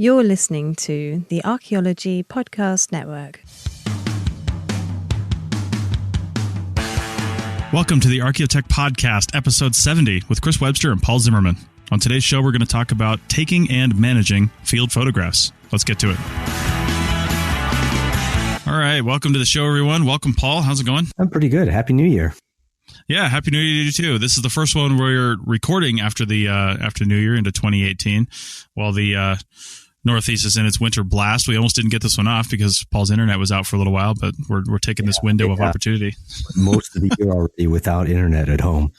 You're listening to the Archaeology Podcast Network. Welcome to the Archaeotech Podcast, episode 70, with Chris Webster and Paul Zimmerman. On today's show, we're going to talk about taking and managing field photographs. Let's get to it. All right, welcome to the show, everyone. Welcome, Paul. How's it going? I'm pretty good. Happy New Year. Yeah, Happy New Year to you, too. This is the first one we're recording after the after New Year into 2018, while the Northeast is in its winter blast. We almost didn't get this one off because Paul's internet was out for a little while, but we're taking this window of opportunity. Most of the year already without internet at home.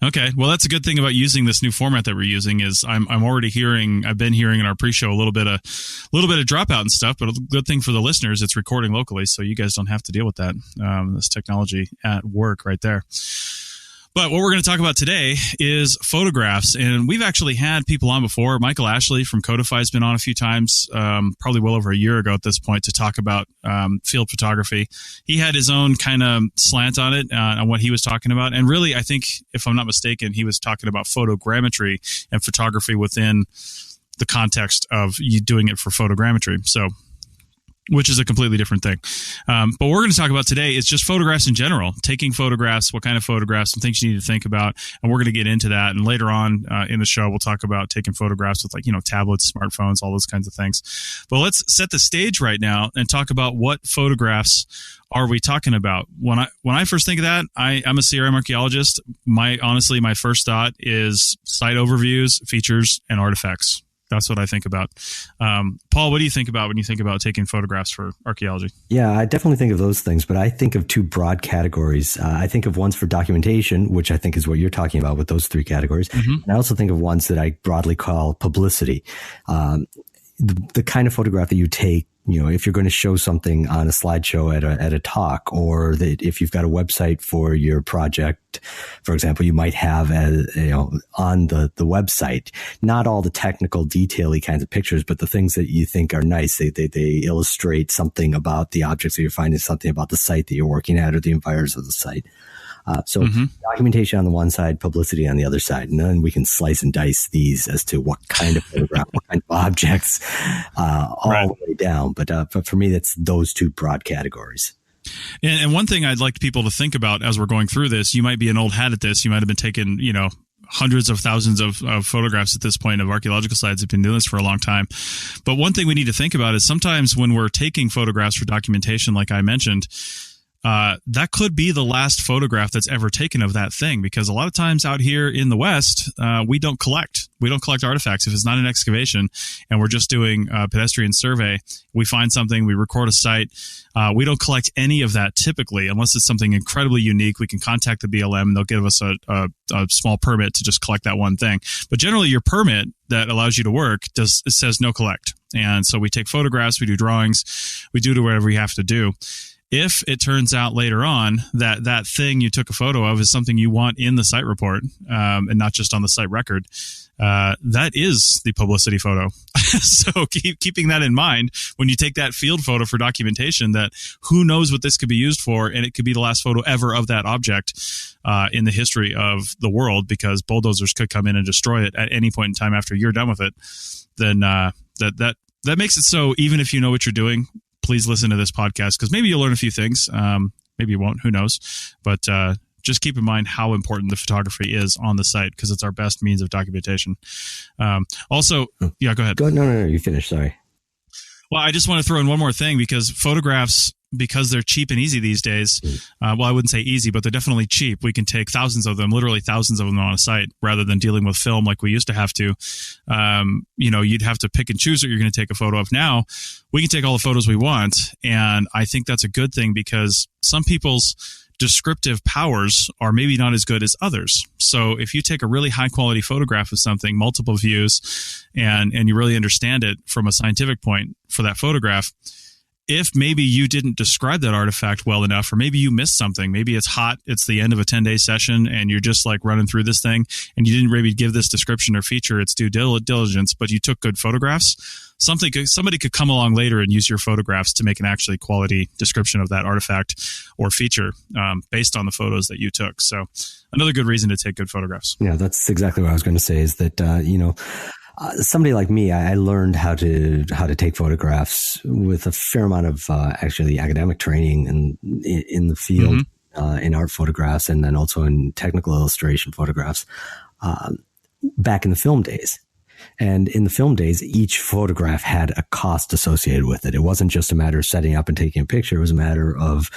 Okay, well, that's a good thing about using this new format that we're using is I've been hearing in our pre-show a little bit of dropout and stuff, but a good thing for the listeners, it's recording locally, so you guys don't have to deal with that. This technology at work right there. But what we're going to talk about today is photographs, and we've actually had people on before. Michael Ashley from Codify has been on a few times, probably well over a year ago at this point, to talk about field photography. He had his own kind of slant on it, on what he was talking about. And really, I think, if I'm not mistaken, he was talking about photogrammetry and photography within the context of you doing it for photogrammetry. So, which is a completely different thing. But what we're going to talk about today is just photographs in general, taking photographs, what kind of photographs, some things you need to think about. And we're going to get into that. And later on in the show, we'll talk about taking photographs with tablets, smartphones, all those kinds of things. But let's set the stage right now and talk about what photographs are we talking about. When I first think of that, I'm a CRM archaeologist. My first thought is site overviews, features, and artifacts. That's what I think about. Paul, what do you think about when you think about taking photographs for archaeology? Yeah, I definitely think of those things, but I think of two broad categories. I think of ones for documentation, which I think is what you're talking about with those three categories. Mm-hmm. And I also think of ones that I broadly call publicity. The kind of photograph that you take, if you're going to show something on a slideshow at a talk, or that if you've got a website for your project, for example, you might have on the website, not all the technical detail-y kinds of pictures, but the things that you think are nice. They illustrate something about the objects that you're finding, something about the site that you're working at, or the environs of the site. So documentation on the one side, publicity on the other side. And then we can slice and dice these as to what kind of photograph, what kind of objects, all the way down. But for me, that's those two broad categories. And one thing I'd like people to think about as we're going through this, you might be an old hat at this. You might have been taking, hundreds of thousands of photographs at this point of archaeological sites. Have been doing this for a long time. But one thing we need to think about is sometimes when we're taking photographs for documentation, like I mentioned, that could be the last photograph that's ever taken of that thing, because a lot of times out here in the West, we don't collect artifacts. If it's not an excavation and we're just doing a pedestrian survey, we find something, we record a site. We don't collect any of that typically, unless it's something incredibly unique. We can contact the BLM. They'll give us a small permit to just collect that one thing. But generally your permit that allows you to work it says no collect. And so we take photographs, we do drawings, we do whatever we have to do. If it turns out later on that thing you took a photo of is something you want in the site report, and not just on the site record, that is the publicity photo. So keeping that in mind when you take that field photo for documentation, that who knows what this could be used for, and it could be the last photo ever of that object in the history of the world, because bulldozers could come in and destroy it at any point in time after you're done with it. Then that makes it so even if you know what you're doing, please listen to this podcast, because maybe you'll learn a few things. Maybe you won't. Who knows? But just keep in mind how important the photography is on the site, because it's our best means of documentation. Also, yeah, go ahead. No, you finish. Sorry. Well, I just want to throw in one more thing, because photographs, because they're cheap and easy these days, well, I wouldn't say easy, but they're definitely cheap. We can take thousands of them, literally thousands of them on a site, rather than dealing with film like we used to have to. You'd have to pick and choose what you're going to take a photo of. Now, we can take all the photos we want, and I think that's a good thing, because some people's descriptive powers are maybe not as good as others. So if you take a really high quality photograph of something, multiple views, and you really understand it from a scientific point for that photograph, if maybe you didn't describe that artifact well enough, or maybe you missed something, maybe it's hot, it's the end of a 10-day session, and you're just like running through this thing, and you didn't maybe give this description or feature its due diligence, but you took good photographs, somebody could come along later and use your photographs to make an actually quality description of that artifact or feature based on the photos that you took. So another good reason to take good photographs. Yeah, that's exactly what I was going to say, is that, somebody like me, I learned how to take photographs with a fair amount of actually academic training in the field, in art photographs, and then also in technical illustration photographs, back in the film days. And in the film days, each photograph had a cost associated with it. It wasn't just a matter of setting up and taking a picture. It was a matter of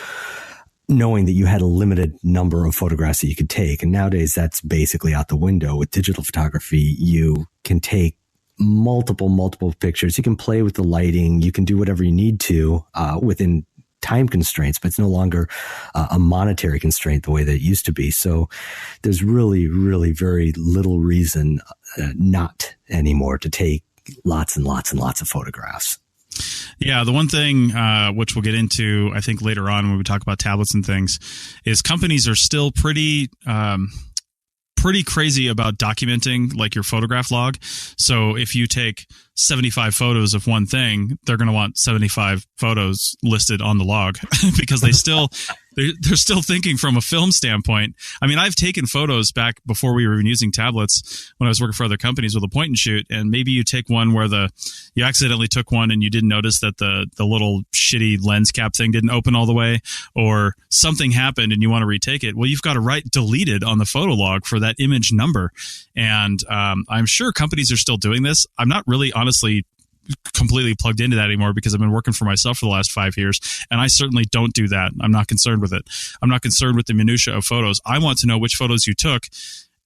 knowing that you had a limited number of photographs that you could take. And nowadays that's basically out the window. With digital photography, you can take multiple pictures. You can play with the lighting. You can do whatever you need to within time constraints, but it's no longer a monetary constraint the way that it used to be. So there's really very little reason not anymore to take lots and lots of photographs. Yeah, the one thing which we'll get into, I think, later on when we talk about tablets and things, is companies are still pretty crazy about documenting like your photograph log. So if you take 75 photos of one thing, they're going to want 75 photos listed on the log because they're still thinking from a film standpoint. I mean, I've taken photos back before we were even using tablets when I was working for other companies with a point and shoot. And maybe you take one where you accidentally took one and you didn't notice that the little shitty lens cap thing didn't open all the way, or something happened and you want to retake it. Well, you've got to write deleted on the photo log for that image number. And I'm sure companies are still doing this. I'm not really honestly completely plugged into that anymore because I've been working for myself for the last 5 years, and I certainly don't do that. I'm not concerned with it. I'm not concerned with the minutia of photos. I want to know which photos you took,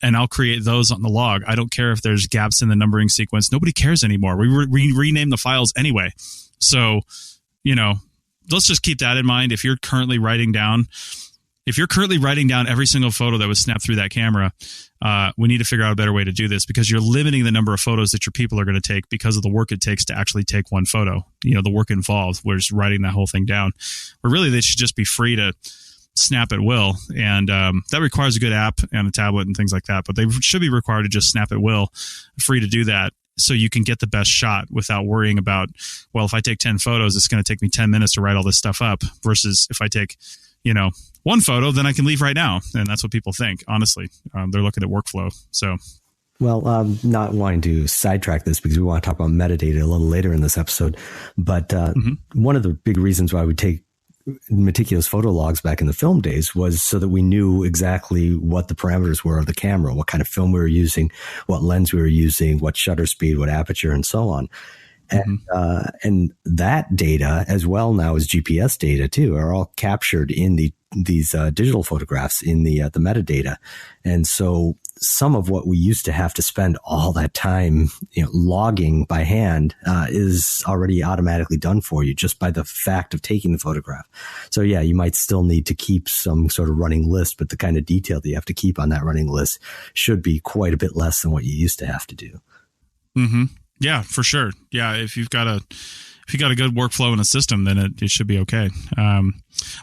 and I'll create those on the log. I don't care if there's gaps in the numbering sequence. Nobody cares anymore. We rename the files anyway. So, let's just keep that in mind. If you're currently writing down every single photo that was snapped through that camera, we need to figure out a better way to do this, because you're limiting the number of photos that your people are going to take because of the work it takes to actually take one photo. The work involved, where just writing that whole thing down. Where really they should just be free to snap at will. And that requires a good app and a tablet and things like that. But they should be required to just snap at will, free to do that, so you can get the best shot without worrying about, well, if I take 10 photos, it's going to take me 10 minutes to write all this stuff up, versus if I take, one photo, then I can leave right now. And that's what people think. Honestly, they're looking at workflow. So, well, not wanting to sidetrack this because we want to talk about metadata a little later in this episode. But one of the big reasons why we take meticulous photo logs back in the film days was so that we knew exactly what the parameters were of the camera, what kind of film we were using, what lens we were using, what shutter speed, what aperture, and so on. And that data, as well now as GPS data too, are all captured in these digital photographs in the metadata. And so some of what we used to have to spend all that time, logging by hand, is already automatically done for you just by the fact of taking the photograph. So yeah, you might still need to keep some sort of running list, but the kind of detail that you have to keep on that running list should be quite a bit less than what you used to have to do. Mm-hmm. Yeah, for sure. Yeah, if you've got a good workflow in a system, then it should be okay.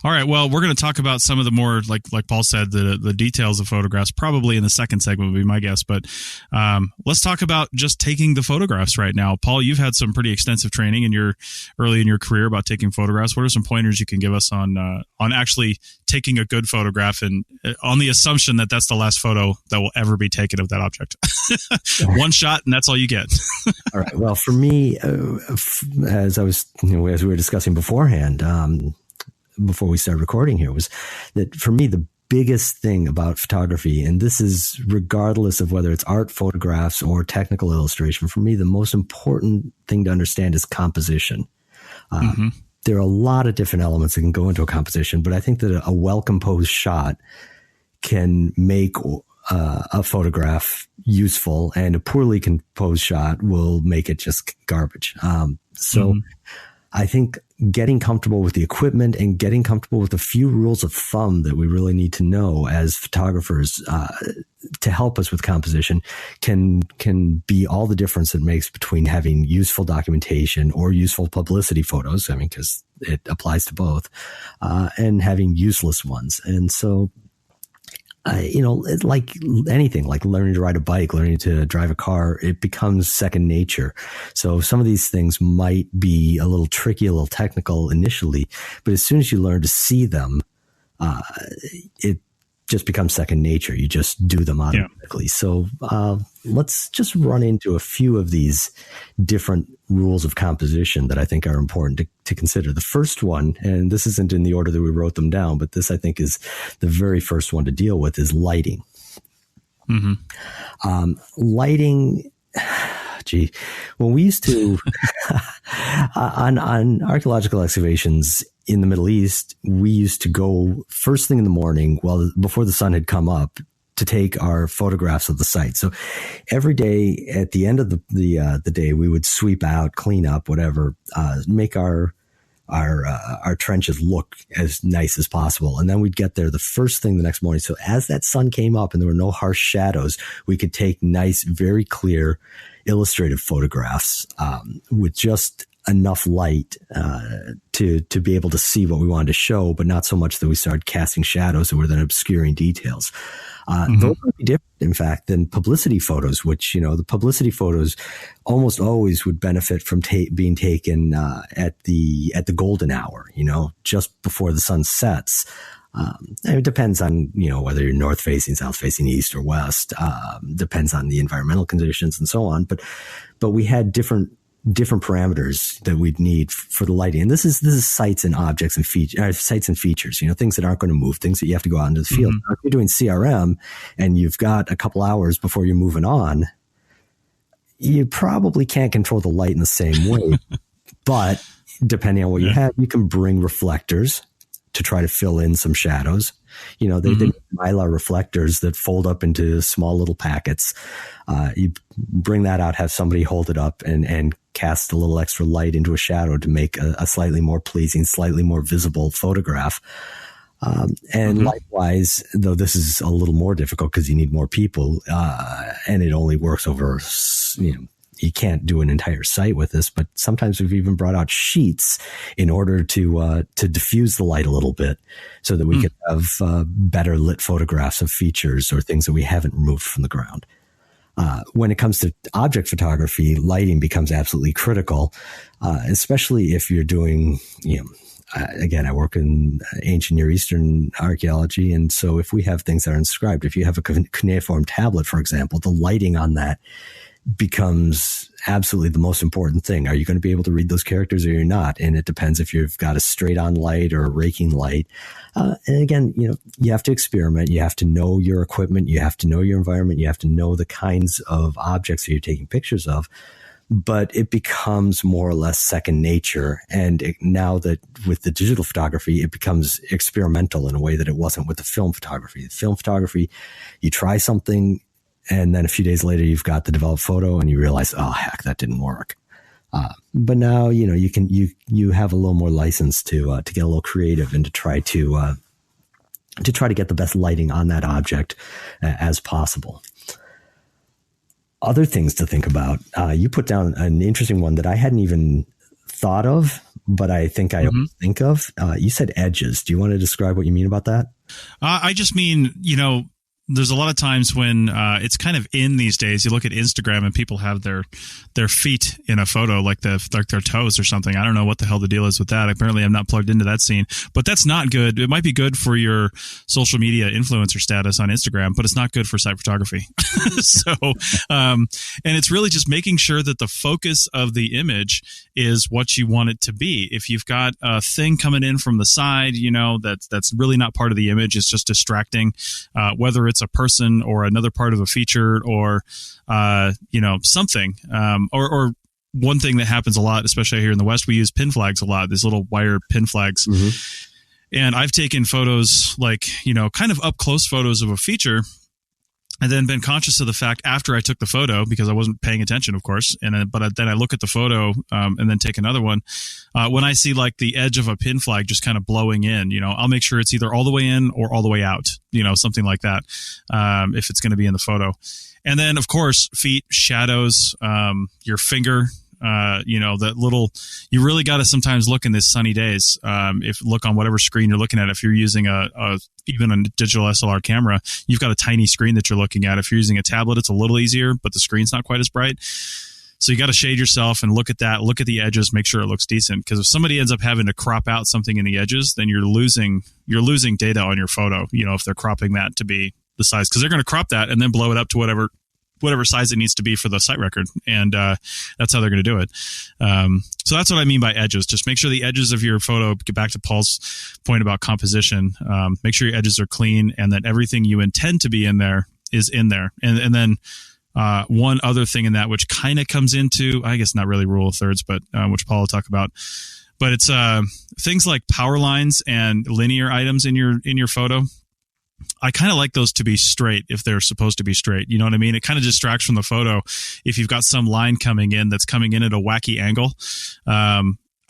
All right. Well, we're going to talk about some of the more, like Paul said, the details of photographs, probably in the second segment would be my guess. But let's talk about just taking the photographs right now. Paul, you've had some pretty extensive training early in your career about taking photographs. What are some pointers you can give us on actually taking a good photograph, and on the assumption that that's the last photo that will ever be taken of that object? One shot, and that's all you get. All right. Well, for me, as we were discussing beforehand, before we started recording here, was that for me, the biggest thing about photography, and this is regardless of whether it's art photographs or technical illustration, for me, the most important thing to understand is composition. There are a lot of different elements that can go into a composition, but I think that a well-composed shot can make a photograph useful, and a poorly composed shot will make it just garbage. I think getting comfortable with the equipment and getting comfortable with a few rules of thumb that we really need to know as photographers to help us with composition can be all the difference it makes between having useful documentation or useful publicity photos. I mean, because it applies to both, and having useless ones. And so, like anything, like learning to ride a bike, learning to drive a car, it becomes second nature. So some of these things might be a little tricky, a little technical initially, but as soon as you learn to see them, it just become second nature. You just do them automatically. So let's just run into a few of these different rules of composition that I think are important to consider. The first one, and this isn't in the order that we wrote them down, but this I think is the very first one to deal with, is lighting. Lighting, gee, when we used to, on archaeological excavations in the Middle East, we used to go first thing in the morning, before the sun had come up, to take our photographs of the site. So every day at the end of the day, we would sweep out, clean up, whatever, make our trenches look as nice as possible. And then we'd get there the first thing the next morning. So as that sun came up and there were no harsh shadows, we could take nice, very clear illustrative photographs, with just enough light, to be able to see what we wanted to show, but not so much that we started casting shadows that were then obscuring details. Those would be different, in fact, than publicity photos, which, the publicity photos almost always would benefit from being taken at the golden hour, just before the sun sets. It depends on, whether you're north facing, south facing, east or west, depends on the environmental conditions and so on. But we had different parameters that we'd need for the lighting. And this is sites and objects and sites and features, things that aren't going to move, things that you have to go out into the field. Now, if you're doing CRM and you've got a couple hours before you're moving on, you probably can't control the light in the same way. But depending on what you have, you can bring reflectors to try to fill in some shadows. They Mylar reflectors that fold up into small little packets. You bring that out, have somebody hold it up and cast a little extra light into a shadow to make a slightly more pleasing, slightly more visible photograph. And likewise, though this is a little more difficult because you need more people, and it only works over, you can't do an entire site with this, but sometimes we've even brought out sheets in order to diffuse the light a little bit so that we could have better lit photographs of features or things that we haven't removed from the ground. When it comes to object photography, lighting becomes absolutely critical, especially if you're doing, again, I work in ancient Near Eastern archaeology. And so if we have things that are inscribed, if you have a cuneiform tablet, for example, the lighting on that becomes absolutely the most important thing. Are you going to be able to read those characters or you're not? And it depends if you've got a straight on light or a raking light. And again, you have to experiment. You have to know your equipment. You have to know your environment. You have to know the kinds of objects that you're taking pictures of. But it becomes more or less second nature. And now that with the digital photography, it becomes experimental in a way that it wasn't with the film photography. The film photography, you try something, and then a few days later, you've got the developed photo and you realize, oh, heck, that didn't work. But now, you have a little more license to get a little creative and to try to get the best lighting on that object as possible. Other things to think about. You put down an interesting one that I hadn't even thought of, but I think I always think of. You said edges. Do you want to describe what you mean about that? I just mean, there's a lot of times when it's kind of in these days. You look at Instagram and people have their feet in a photo, like their toes or something. I don't know what the hell the deal is with that. Apparently, I'm not plugged into that scene, but that's not good. It might be good for your social media influencer status on Instagram, but it's not good for site photography. So, and it's really just making sure that the focus of the image is what you want it to be. If you've got a thing coming in from the side, that's really not part of the image. It's just distracting, whether it's a person or another part of a feature or, something. Or one thing that happens a lot, especially here in the West, we use pin flags a lot, these little wire pin flags. And I've taken photos kind of up close photos of a feature and then been conscious of the fact after I took the photo, because I wasn't paying attention, of course. But then I look at the photo and then take another one. When I see like the edge of a pin flag just kind of blowing in, I'll make sure it's either all the way in or all the way out, something like that, if it's going to be in the photo. And then, of course, feet, shadows, your finger. That little, you really got to sometimes look in these sunny days. Look on whatever screen you're looking at. If you're using even a digital SLR camera, you've got a tiny screen that you're looking at. If you're using a tablet, it's a little easier, but the screen's not quite as bright. So you got to shade yourself and look at that, look at the edges, make sure it looks decent. Because if somebody ends up having to crop out something in the edges, then you're losing data on your photo, if they're cropping that to be the size, because they're going to crop that and then blow it up to whatever size it needs to be for the site record. And that's how they're going to do it. So that's what I mean by edges. Just make sure the edges of your photo, get back to Paul's point about composition, make sure your edges are clean and that everything you intend to be in there is in there. And then one other thing in that, which kind of comes into, I guess not really rule of thirds, but which Paul will talk about, but it's things like power lines and linear items in your photo. I kind of like those to be straight if they're supposed to be straight. You know what I mean? It kind of distracts from the photo if you've got some line coming in that's coming in at a wacky angle.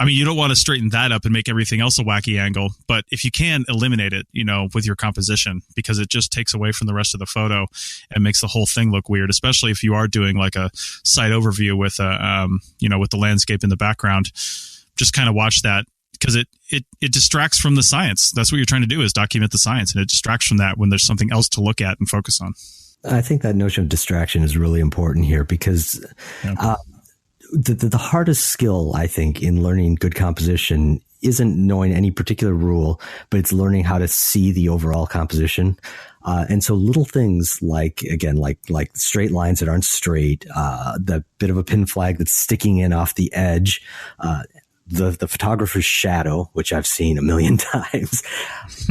You don't want to straighten that up and make everything else a wacky angle, but if you can, eliminate it, with your composition, because it just takes away from the rest of the photo and makes the whole thing look weird, especially if you are doing like a site overview with with the landscape in the background. Just kind of watch that, because it distracts from the science. That's what you're trying to do, is document the science, and it distracts from that when there's something else to look at and focus on. I think that notion of distraction is really important here, because the hardest skill, I think, in learning good composition isn't knowing any particular rule, but it's learning how to see the overall composition. And so little things like straight lines that aren't straight, the bit of a pin flag that's sticking in off the edge, the photographer's shadow, which I've seen a million times,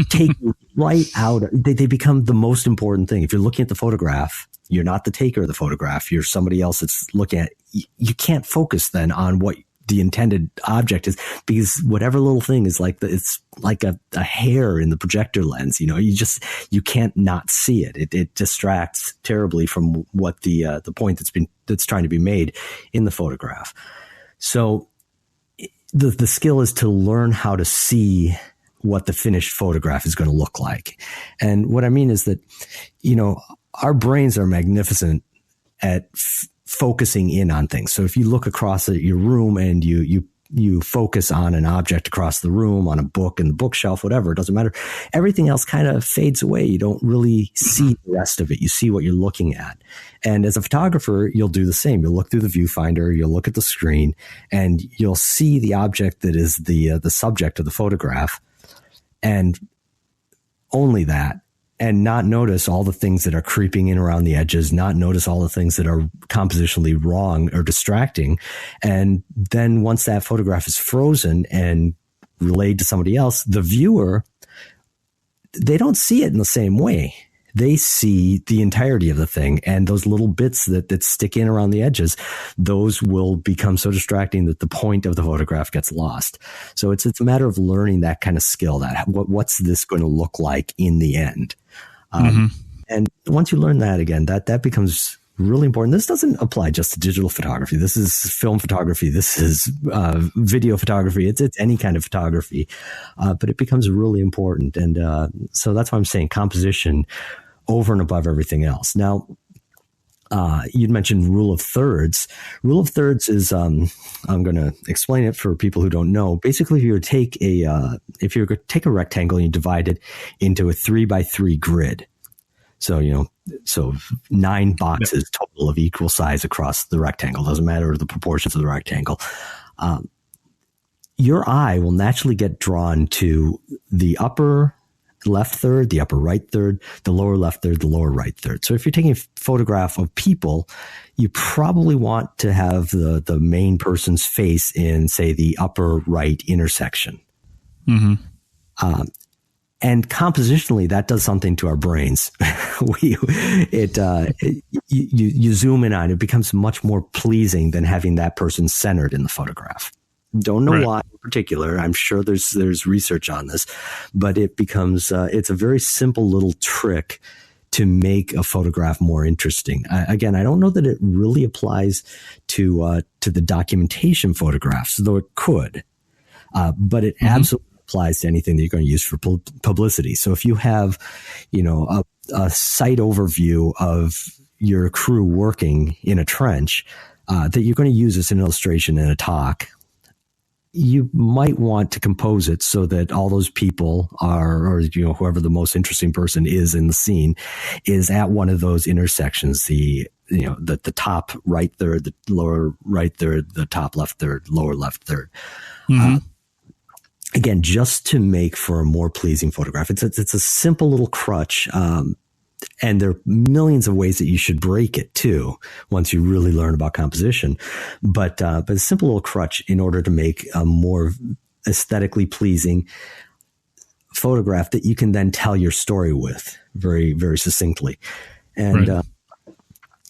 take right out. They become the most important thing. If you're looking at the photograph, you're not the taker of the photograph. You're somebody else that's looking at. You can't focus then on what the intended object is, because whatever little thing is it's like a hair in the projector lens. You can't not see it. It distracts terribly from what the point that's trying to be made in the photograph. So the skill is to learn how to see what the finished photograph is going to look like. And what I mean is that, our brains are magnificent at focusing in on things. So if you look across at your room and you focus on an object across the room, on a book in the bookshelf, whatever, it doesn't matter. Everything else kind of fades away. You don't really see the rest of it. You see what you're looking at. And as a photographer, you'll do the same. You'll look through the viewfinder, you'll look at the screen, and you'll see the object that is the subject of the photograph, and only that, and not notice all the things that are creeping in around the edges, not notice all the things that are compositionally wrong or distracting. And then once that photograph is frozen and relayed to somebody else, the viewer, they don't see it in the same way. They see the entirety of the thing, and those little bits that stick in around the edges, those will become so distracting that the point of the photograph gets lost. So it's a matter of learning that kind of skill, that what's this going to look like in the end. And once you learn that, again, that becomes really important. This doesn't apply just to digital photography. This is film photography. This is video photography. It's any kind of photography, but it becomes really important. And so that's why I'm saying composition over and above everything else. Now, you'd mentioned rule of thirds. Rule of thirds is, I'm going to explain it for people who don't know. Basically, if you were to take a rectangle and you divide it into a 3x3 grid, so 9 boxes total of equal size across the rectangle. Doesn't matter the proportions of the rectangle. Your eye will naturally get drawn to the upper left third, the upper right third, the lower left third, the lower right third. So if you're taking a photograph of people, you probably want to have the main person's face in, say, the upper right intersection. Mm-hmm. And compositionally, that does something to our brains. You zoom in on it, it becomes much more pleasing than having that person centered in the photograph. Don't know why in particular. I'm sure there's research on this, but it becomes it's a very simple little trick to make a photograph more interesting. Again, I don't know that it really applies to the documentation photographs, though it could, but it absolutely applies to anything that you're going to use for publicity. So if you have, a site overview of your crew working in a trench that you're going to use as an illustration in a talk, you might want to compose it so that all those people or whoever the most interesting person is in the scene is at one of those intersections, the the top right third, the lower right third, the top left third, lower left third. Mm-hmm. Again, just to make for a more pleasing photograph. It's a simple little crutch. And there are millions of ways that you should break it too, once you really learn about composition. But a simple little crutch in order to make a more aesthetically pleasing photograph that you can then tell your story with very, very succinctly. And, right.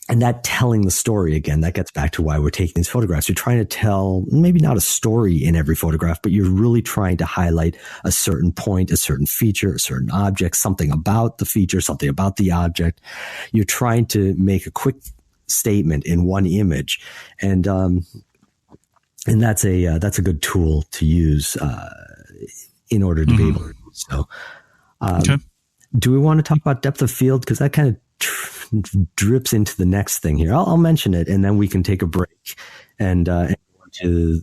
And that telling the story, again, that gets back to why we're taking these photographs. You're trying to tell maybe not a story in every photograph, but you're really trying to highlight a certain point, a certain feature, a certain object, something about the feature, something about the object. You're trying to make a quick statement in one image. And that's a good tool to use, in order to be able to do so. Okay. Do we want to talk about depth of field? Because that kind of drips into the next thing here. I'll mention it, and then we can take a break and go to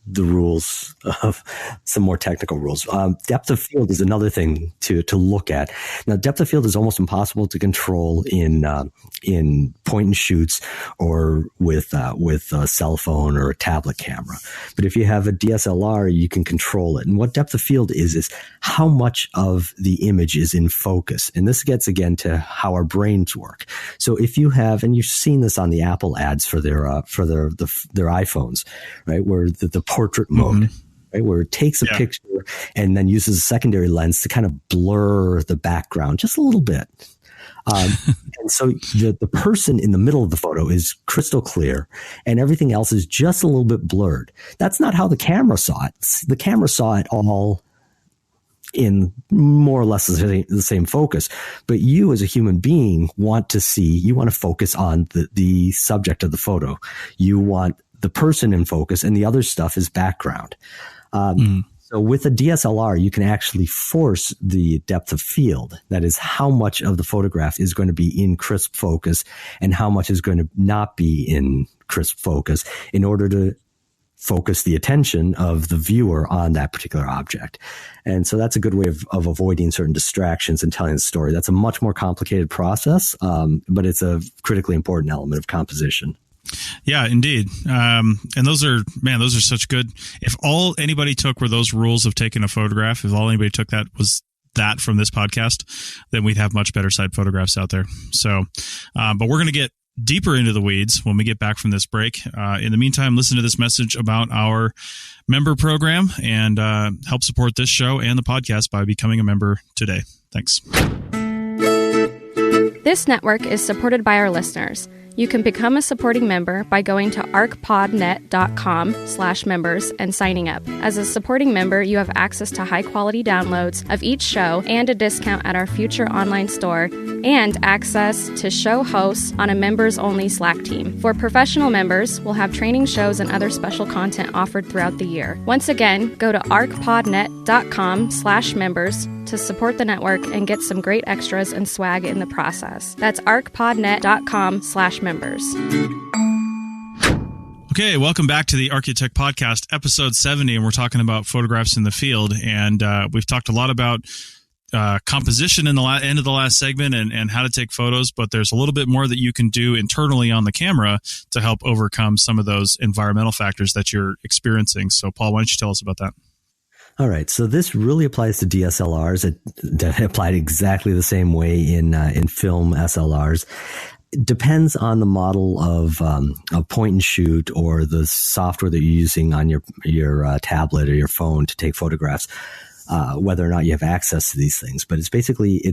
the rules of some more technical rules. Depth of field is another thing to look at. Now, depth of field is almost impossible to control in point and shoots or with a cell phone or a tablet camera. But if you have a DSLR, you can control it. And what depth of field is how much of the image is in focus. And this gets again to how our brains work. So if you have, and you've seen this on the Apple ads for their iPhones, right, where the portrait mode, right, where it takes a picture and then uses a secondary lens to kind of blur the background just a little bit. And so the person in the middle of the photo is crystal clear and everything else is just a little bit blurred. That's not how the camera saw it. The camera saw it all in more or less the same focus. But you as a human being want to focus on the subject of the photo. You want the person in focus and the other stuff is background. So with a DSLR, you can actually force the depth of field. That is how much of the photograph is going to be in crisp focus and how much is going to not be in crisp focus in order to focus the attention of the viewer on that particular object. And so that's a good way of avoiding certain distractions and telling the story. That's a much more complicated process, but it's a critically important element of composition. Yeah, indeed. And those are such good. If all anybody took were those rules of taking a photograph, if all anybody took that from this podcast, then we'd have much better side photographs out there. So, but we're going to get deeper into the weeds when we get back from this break. In the meantime, listen to this message about our member program and help support this show and the podcast by becoming a member today. Thanks. This network is supported by our listeners. You can become a supporting member by going to arcpodnet.com/members and signing up. As a supporting member, you have access to high-quality downloads of each show and a discount at our future online store and access to show hosts on a members-only Slack team. For professional members, we'll have training shows and other special content offered throughout the year. Once again, go to arcpodnet.com/members to support the network and get some great extras and swag in the process. That's arcpodnet.com/members. Okay, welcome back to the Archaeotech Podcast, episode 70, and we're talking about photographs in the field. And we've talked a lot about composition in the end of the last segment and how to take photos, but there's a little bit more that you can do internally on the camera to help overcome some of those environmental factors that you're experiencing. So, Paul, why don't you tell us about that? All right. So this really applies to DSLRs. It applied exactly the same way in film SLRs. It depends on the model of point and shoot or the software that you're using on your tablet or your phone to take photographs, whether or not you have access to these things. But it's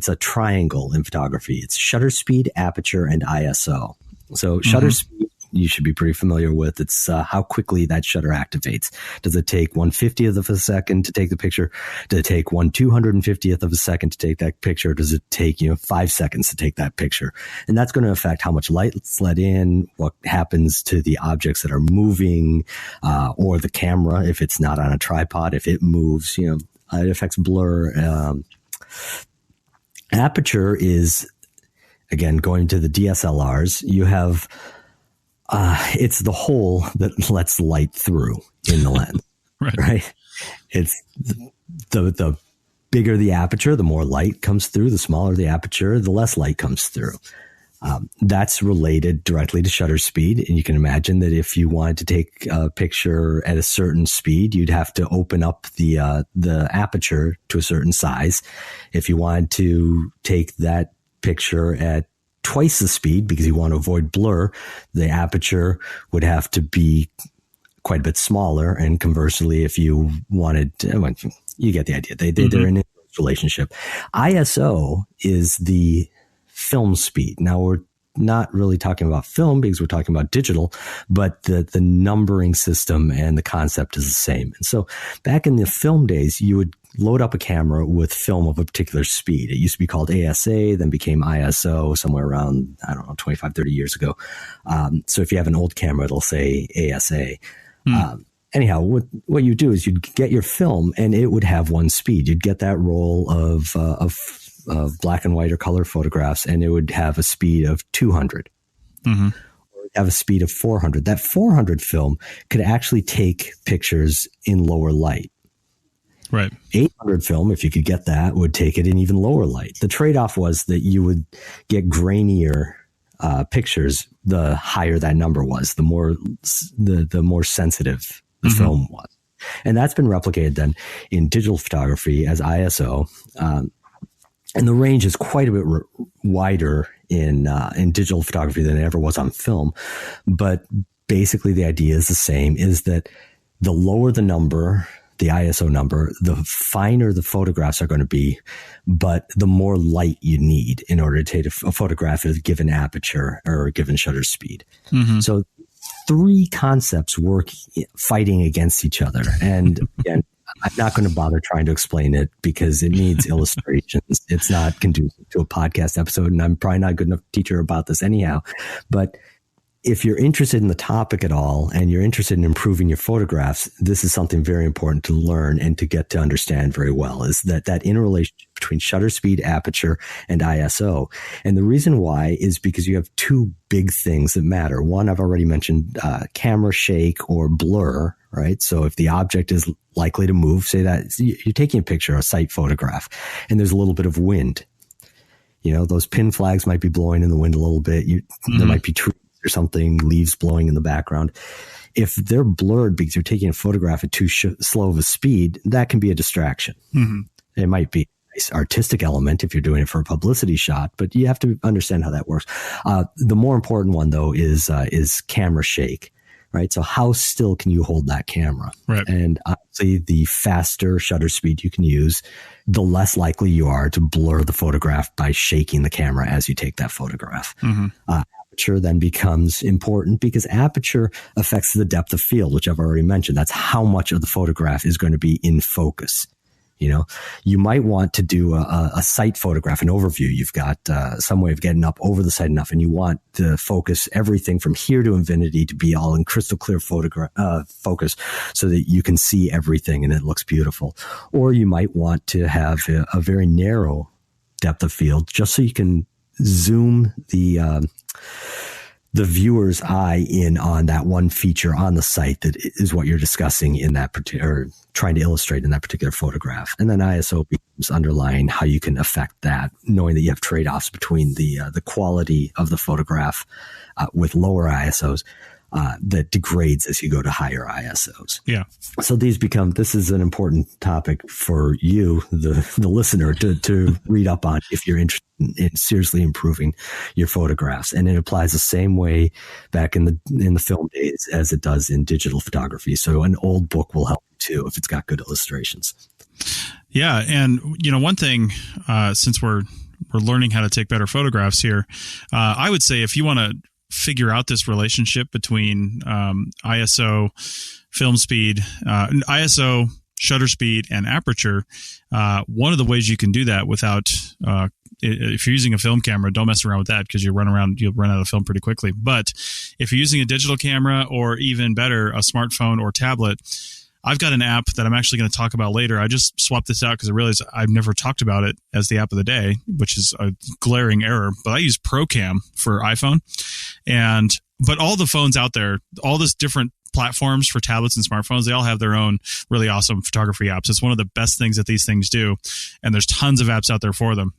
a triangle in photography. It's shutter speed, aperture, and ISO. So shutter speed, you should be pretty familiar with. It's how quickly that shutter activates. Does it take 1/50th of a second to take the picture? Does it take 1/250th of a second to take that picture? Does it take 5 seconds to take that picture? And that's going to affect how much light's let in, what happens to the objects that are moving, or the camera if it's not on a tripod. If it moves, it affects blur. Aperture is, again, going to the DSLRs. You have it's the hole that lets light through in the lens, right? It's the bigger the aperture, the more light comes through. The smaller the aperture, the less light comes through. That's related directly to shutter speed. And you can imagine that if you wanted to take a picture at a certain speed, you'd have to open up the aperture to a certain size. If you wanted to take that picture at twice the speed because you want to avoid blur, the aperture would have to be quite a bit smaller. And conversely, if you wanted to, you get the idea. They're in a relationship. ISO is the film speed. Now, we're not really talking about film because we're talking about digital, but the numbering system and the concept is the same. And so back in the film days, you would load up a camera with film of a particular speed. It used to be called ASA, then became ISO somewhere around, 25, 30 years ago. So if you have an old camera, it'll say ASA. Anyhow, what you do is you'd get your film and it would have one speed. You'd get that roll of black and white or color photographs, and it would have a speed of 200 or have a speed of 400. That 400 film could actually take pictures in lower light. Right. 800 film, if you could get that, would take it in even lower light. The trade-off was that you would get grainier pictures the higher that number was, the more sensitive the film was. And that's been replicated then in digital photography as ISO. And the range is quite a bit wider in digital photography than it ever was on film. But basically the idea is the same, is that the lower the number, the ISO number, the finer the photographs are going to be, but the more light you need in order to take a photograph at a given aperture or a given shutter speed. So three concepts work fighting against each other. And again, I'm not going to bother trying to explain it because it needs illustrations. It's not conducive to a podcast episode, and I'm probably not a good enough teacher about this anyhow. But if you're interested in the topic at all and you're interested in improving your photographs, this is something very important to learn and to get to understand very well, is that interrelationship between shutter speed, aperture, and ISO. And the reason why is because you have two big things that matter. One, I've already mentioned, camera shake or blur, right? So if the object is likely to move, say that you're taking a picture, a site photograph, and there's a little bit of wind. Those pin flags might be blowing in the wind a little bit. There might be trees or something, leaves blowing in the background. If they're blurred because you're taking a photograph at too slow of a speed, that can be a distraction. It might be a nice artistic element if you're doing it for a publicity shot, but you have to understand how that works. The more important one, though, is camera shake, right? So how still can you hold that camera? Right. And obviously, the faster shutter speed you can use, the less likely you are to blur the photograph by shaking the camera as you take that photograph. Aperture then becomes important because aperture affects the depth of field, which I've already mentioned. That's how much of the photograph is going to be in focus. You might want to do a site photograph, an overview. You've got some way of getting up over the site enough, and you want to focus everything from here to infinity to be all in crystal clear focus so that you can see everything and it looks beautiful. Or you might want to have a very narrow depth of field just so you can zoom the viewer's eye in on that one feature on the site that is what you're discussing in that particular, or trying to illustrate in that particular photograph. And then ISO becomes underlying how you can affect that, knowing that you have trade-offs between the quality of the photograph with lower ISOs that degrades as you go to higher ISOs. Yeah. So this is an important topic for you, the listener, to read up on if you're interested in seriously improving your photographs. And it applies the same way back in the film days as it does in digital photography. So an old book will help too if it's got good illustrations. Yeah. And, one thing, since we're learning how to take better photographs here, I would say if you want to figure out this relationship between ISO, film speed, ISO, shutter speed, and aperture, one of the ways you can do that without, if you're using a film camera, don't mess around with that because you'll run out of film pretty quickly. But if you're using a digital camera or even better, a smartphone or tablet, I've got an app that I'm actually going to talk about later. I just swapped this out because I realized I've never talked about it as the app of the day, which is a glaring error. But I use ProCam for iPhone. But all the phones out there, all this different platforms for tablets and smartphones, they all have their own really awesome photography apps. It's one of the best things that these things do. And there's tons of apps out there for them.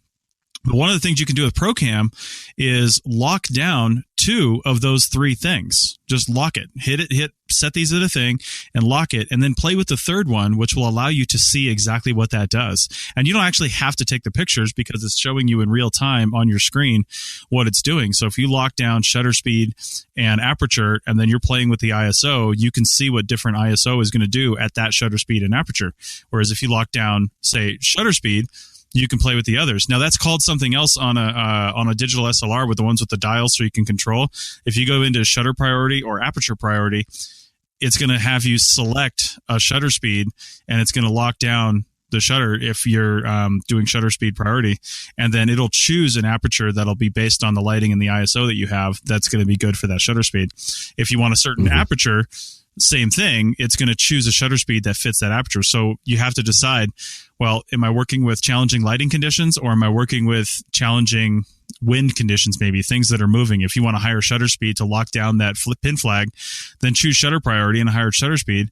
But one of the things you can do with ProCam is lock down 2 of those 3 things. Just lock it. Set these at a thing and lock it, and then play with the third one, which will allow you to see exactly what that does. And you don't actually have to take the pictures because it's showing you in real time on your screen what it's doing. So if you lock down shutter speed and aperture, and then you're playing with the ISO, you can see what different ISO is going to do at that shutter speed and aperture. Whereas if you lock down, say, shutter speed, you can play with the others. Now that's called something else on a digital SLR with the ones with the dials, so you can control. If you go into shutter priority or aperture priority, it's going to have you select a shutter speed, and it's going to lock down the shutter if you're doing shutter speed priority, and then it'll choose an aperture that'll be based on the lighting and the ISO that you have. That's going to be good for that shutter speed. If you want a certain aperture, same thing, it's going to choose a shutter speed that fits that aperture. So you have to decide, well, am I working with challenging lighting conditions, or am I working with challenging wind conditions, maybe things that are moving? If you want a higher shutter speed to lock down that pin flag, then choose shutter priority and a higher shutter speed,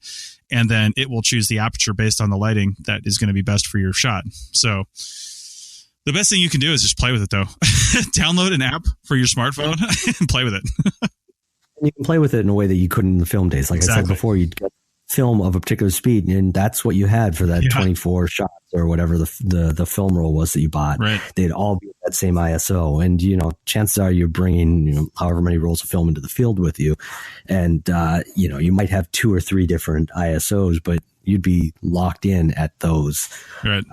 and then it will choose the aperture based on the lighting that is going to be best for your shot. So the best thing you can do is just play with it, though. Download an app for your smartphone and play with it. You can play with it in a way that you couldn't in the film days. Like I said before, you'd get film of a particular speed, and that's what you had for that 24 shots or whatever the film roll was that you bought. Right. They'd all be that same ISO, and chances are you're bringing however many rolls of film into the field with you, and you might have 2 or 3 different ISOs, but you'd be locked in at those. Right.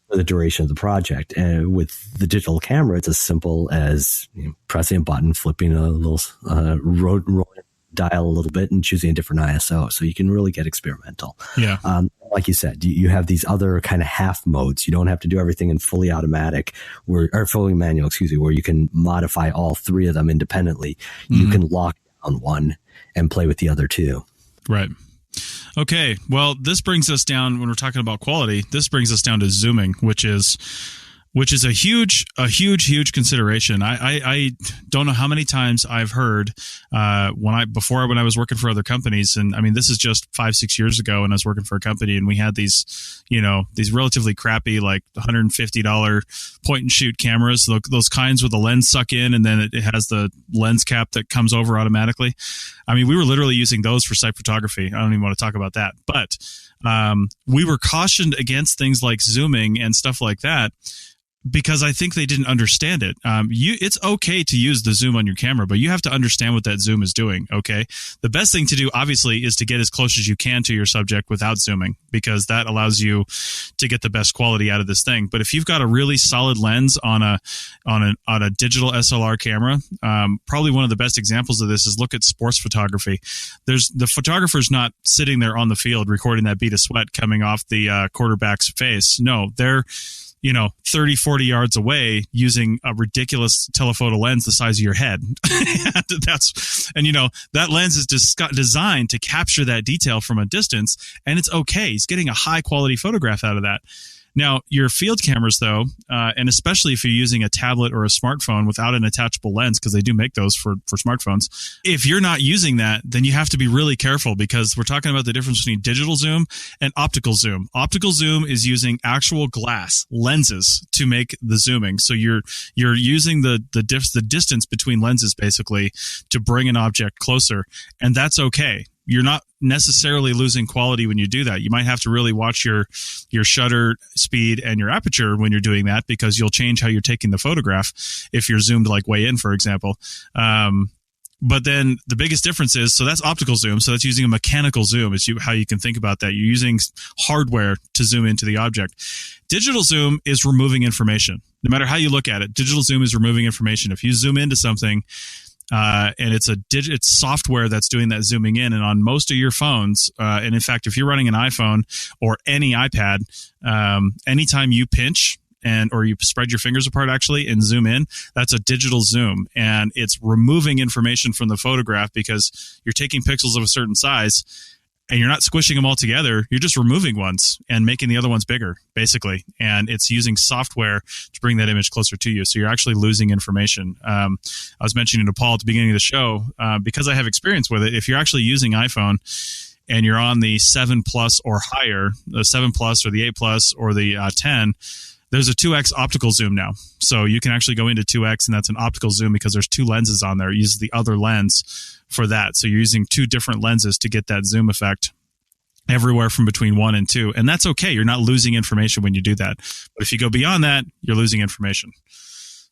For the duration of the project. And with the digital camera, it's as simple as pressing a button, flipping a little rolling dial a little bit, and choosing a different ISO. So you can really get experimental. Yeah. Like you said, you have these other kind of half modes. You don't have to do everything in fully automatic or fully manual, where you can modify all 3 of them independently. Mm-hmm. You can lock down one and play with the other 2. Right. Okay, well, this brings us down, when we're talking about quality, this brings us down to zooming, which is a huge consideration. I don't know how many times I've heard when I was working for other companies, and I mean, this is just 5-6 years ago when I was working for a company, and we had these relatively crappy, like $150 point and shoot cameras, those kinds with the lens suck in, and then it has the lens cap that comes over automatically. I mean, we were literally using those for site photography. I don't even want to talk about that, but we were cautioned against things like zooming and stuff like that, because I think they didn't understand it. It's okay to use the zoom on your camera, but you have to understand what that zoom is doing, okay? The best thing to do, obviously, is to get as close as you can to your subject without zooming, because that allows you to get the best quality out of this thing. But if you've got a really solid lens on a digital SLR camera, probably one of the best examples of this is look at sports photography. The photographer's not sitting there on the field recording that bead of sweat coming off the quarterback's face. No, they're 30, 40 yards away using a ridiculous telephoto lens the size of your head. That lens is designed to capture that detail from a distance, and it's okay. He's getting a high quality photograph out of that. Now, your field cameras, though, and especially if you're using a tablet or a smartphone without an attachable lens, because they do make those for smartphones, if you're not using that, then you have to be really careful, because we're talking about the difference between digital zoom and optical zoom. Optical zoom is using actual glass lenses to make the zooming. So you're using the distance between lenses, basically, to bring an object closer, and that's okay. You're not necessarily losing quality when you do that. You might have to really watch your shutter speed and your aperture when you're doing that, because you'll change how you're taking the photograph if you're zoomed like way in, for example. But then the biggest difference is, so that's optical zoom. So that's using a mechanical zoom is how you can think about that. You're using hardware to zoom into the object. Digital zoom is removing information. No matter how you look at it, digital zoom is removing information. If you zoom into something, and it's software that's doing that zooming in, and on most of your phones, and in fact, if you're running an iPhone or any iPad, anytime you pinch or you spread your fingers apart actually and zoom in, that's a digital zoom, and it's removing information from the photograph because you're taking pixels of a certain size and you're not squishing them all together. You're just removing ones and making the other ones bigger, basically. And it's using software to bring that image closer to you. So you're actually losing information. I was mentioning to Paul at the beginning of the show, because I have experience with it, if you're actually using iPhone and you're on the 7 Plus or higher, the 7 Plus or the 8 Plus or the 10, there's a 2x optical zoom now. So you can actually go into 2x, and that's an optical zoom because there's two lenses on there. It uses the other lens for that. So you're using two different lenses to get that zoom effect everywhere from between 1 and 2. And that's okay. You're not losing information when you do that. But if you go beyond that, you're losing information.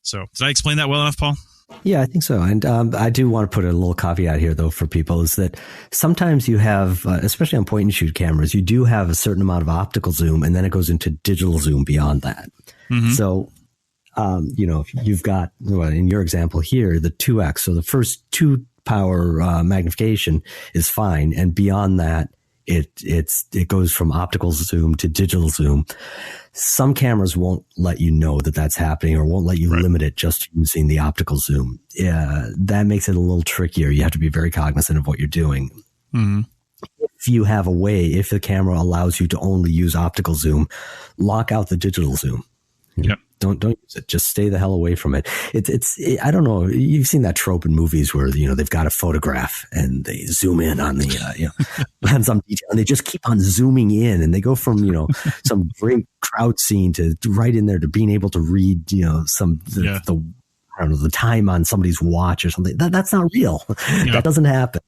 So did I explain that well enough, Paul? Yeah, I think so. And I do want to put a little caveat here, though, for people is that sometimes you have, especially on point and shoot cameras, you do have a certain amount of optical zoom, and then it goes into digital zoom beyond that. Mm-hmm. So, if you've got, in your example here, the 2x, so the first 2 power magnification is fine. And beyond that, it goes from optical zoom to digital zoom. Some cameras won't let you know that that's happening, or won't let you limit it just using the optical zoom. That makes it a little trickier. You have to be very cognizant of what you're doing. Mm-hmm. If you have a way, if the camera allows you to only use optical zoom, lock out the digital zoom. Yep. Don't use it. Just stay the hell away from it. I don't know. You've seen that trope in movies where, they've got a photograph and they zoom in on the, on some detail, and they just keep on zooming in, and they go from, some great crowd scene to right in there to being able to read, the time on somebody's watch or something. That's not real. Yeah. That doesn't happen.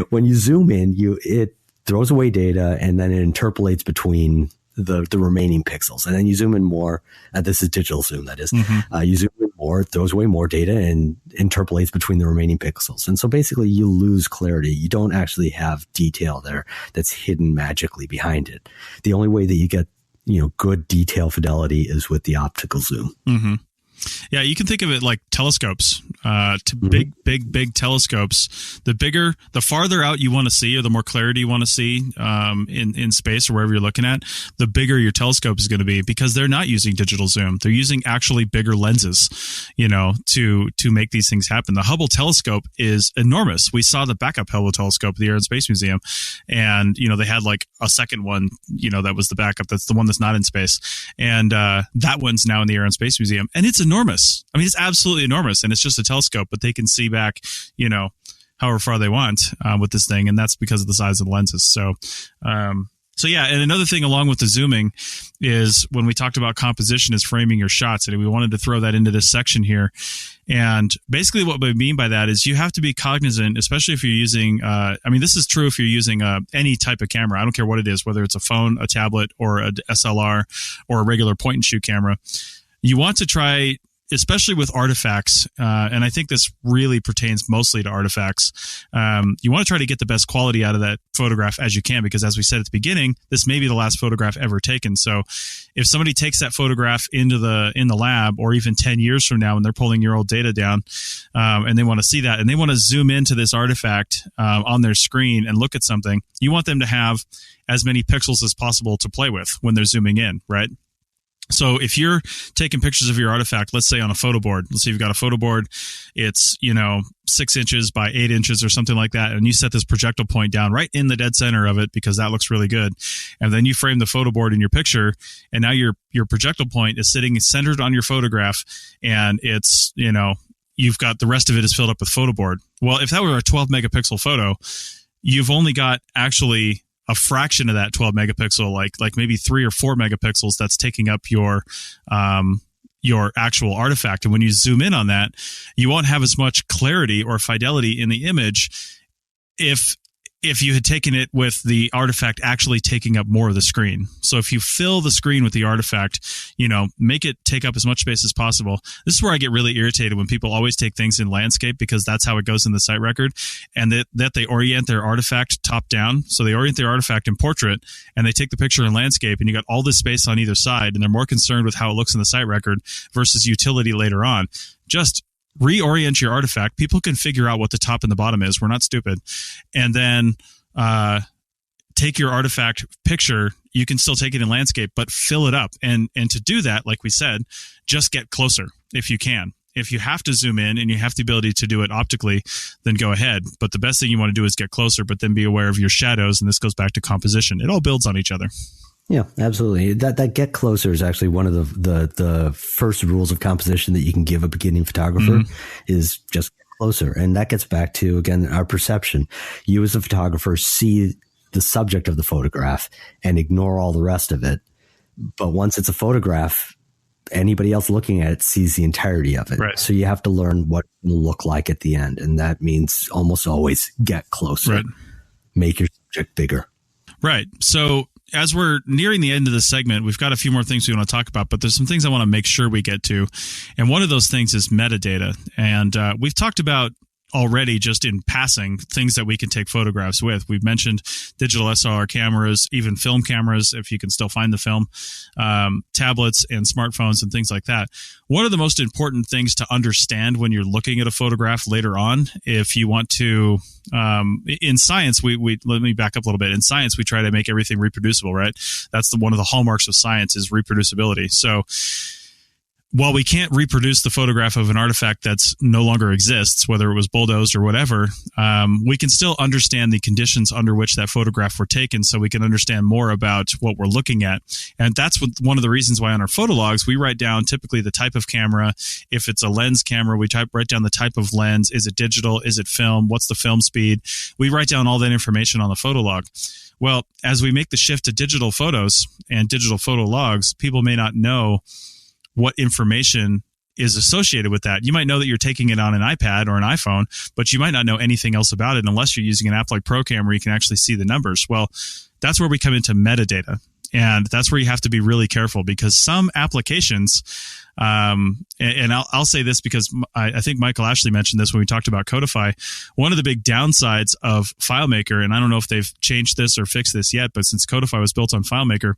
When you zoom in, it throws away data, and then it interpolates between the remaining pixels, and then you zoom in more. This is digital zoom, that is. Mm-hmm. You zoom in more, it throws away more data, and interpolates between the remaining pixels. And so basically you lose clarity. You don't actually have detail there that's hidden magically behind it. The only way that you get, good detail fidelity is with the optical zoom. Mm-hmm. Yeah, you can think of it like telescopes, big telescopes. The farther out you want to see, or the more clarity you want to see in space or wherever you're looking at, the bigger your telescope is going to be, because they're not using digital zoom. They're using actually bigger lenses, to make these things happen. The Hubble telescope is enormous. We saw the backup Hubble telescope at the Air and Space Museum, and they had like a second one, that was the backup. That's the one that's not in space, and that one's now in the Air and Space Museum, and it's enormous. I mean, it's absolutely enormous, and it's just a telescope, but they can see back, however far they want with this thing, and that's because of the size of the lenses. So yeah, and another thing along with the zooming is when we talked about composition is framing your shots, and we wanted to throw that into this section here. And basically what we mean by that is you have to be cognizant, especially if you're using, this is true if you're using any type of camera. I don't care what it is, whether it's a phone, a tablet, or a SLR, or a regular point and shoot camera. You want to try, especially with artifacts, and I think this really pertains mostly to artifacts, you want to try to get the best quality out of that photograph as you can, because as we said at the beginning, this may be the last photograph ever taken. So if somebody takes that photograph in the lab, or even 10 years from now when they're pulling your old data down, and they want to see that, and they want to zoom into this artifact on their screen and look at something, you want them to have as many pixels as possible to play with when they're zooming in, right? So if you're taking pictures of your artifact, let's say on a photo board, let's say you've got a photo board, it's, 6 inches by 8 inches or something like that, and you set this projectile point down right in the dead center of it because that looks really good. And then you frame the photo board in your picture, and now your projectile point is sitting centered on your photograph, and it's, you've got the rest of it is filled up with photo board. Well, if that were a 12 megapixel photo, you've only got actually a fraction of that 12 megapixel, like maybe 3 or 4 megapixels that's taking up your actual artifact. And when you zoom in on that, you won't have as much clarity or fidelity in the image if you had taken it with the artifact actually taking up more of the screen. So if you fill the screen with the artifact, make it take up as much space as possible. This is where I get really irritated when people always take things in landscape, because that's how it goes in the site record, and that they orient their artifact top down. So they orient their artifact in portrait, and they take the picture in landscape, and you got all this space on either side, and they're more concerned with how it looks in the site record versus utility later on. Just reorient your artifact. People can figure out what the top and the bottom is. We're not stupid. And then take your artifact picture. You can still take it in landscape, but fill it up. And to do that, like we said, just get closer if you can. If you have to zoom in and you have the ability to do it optically, then go ahead. But the best thing you want to do is get closer, but then be aware of your shadows. And this goes back to composition. It all builds on each other. Yeah, absolutely. That get closer is actually one of the first rules of composition that you can give a beginning photographer, is just get closer. And that gets back to, again, our perception. You as a photographer see the subject of the photograph and ignore all the rest of it. But once it's a photograph, anybody else looking at it sees the entirety of it. Right. So you have to learn what it will look like at the end. And that means almost always get closer, Right. Make your subject bigger. Right. So as we're nearing the end of this segment, we've got a few more things we want to talk about, but there's some things I want to make sure we get to. And one of those things is metadata. And we've talked about already, just in passing, things that we can take photographs with. We've mentioned digital SLR cameras, even film cameras, if you can still find the film, tablets and smartphones and things like that. One of the most important things to understand when you're looking at a photograph later on, if you want to, in science, we let me back up a little bit. In science, we try to make everything reproducible, right? That's one of the hallmarks of science is reproducibility. So while we can't reproduce the photograph of an artifact that's no longer exists, whether it was bulldozed or whatever, we can still understand the conditions under which that photograph were taken, so we can understand more about what we're looking at. And that's one of the reasons why on our photo logs, we write down typically the type of camera. If it's a lens camera, we write down the type of lens. Is it digital? Is it film? What's the film speed? We write down all that information on the photo log. Well, as we make the shift to digital photos and digital photo logs, people may not know what information is associated with that. You might know that you're taking it on an iPad or an iPhone, but you might not know anything else about it unless you're using an app like Procam where you can actually see the numbers. Well, that's where we come into metadata. And that's where you have to be really careful, because some applications, and I'll say this because I think Michael Ashley mentioned this when we talked about Codify. One of the big downsides of FileMaker, and I don't know if they've changed this or fixed this yet, but since Codify was built on FileMaker,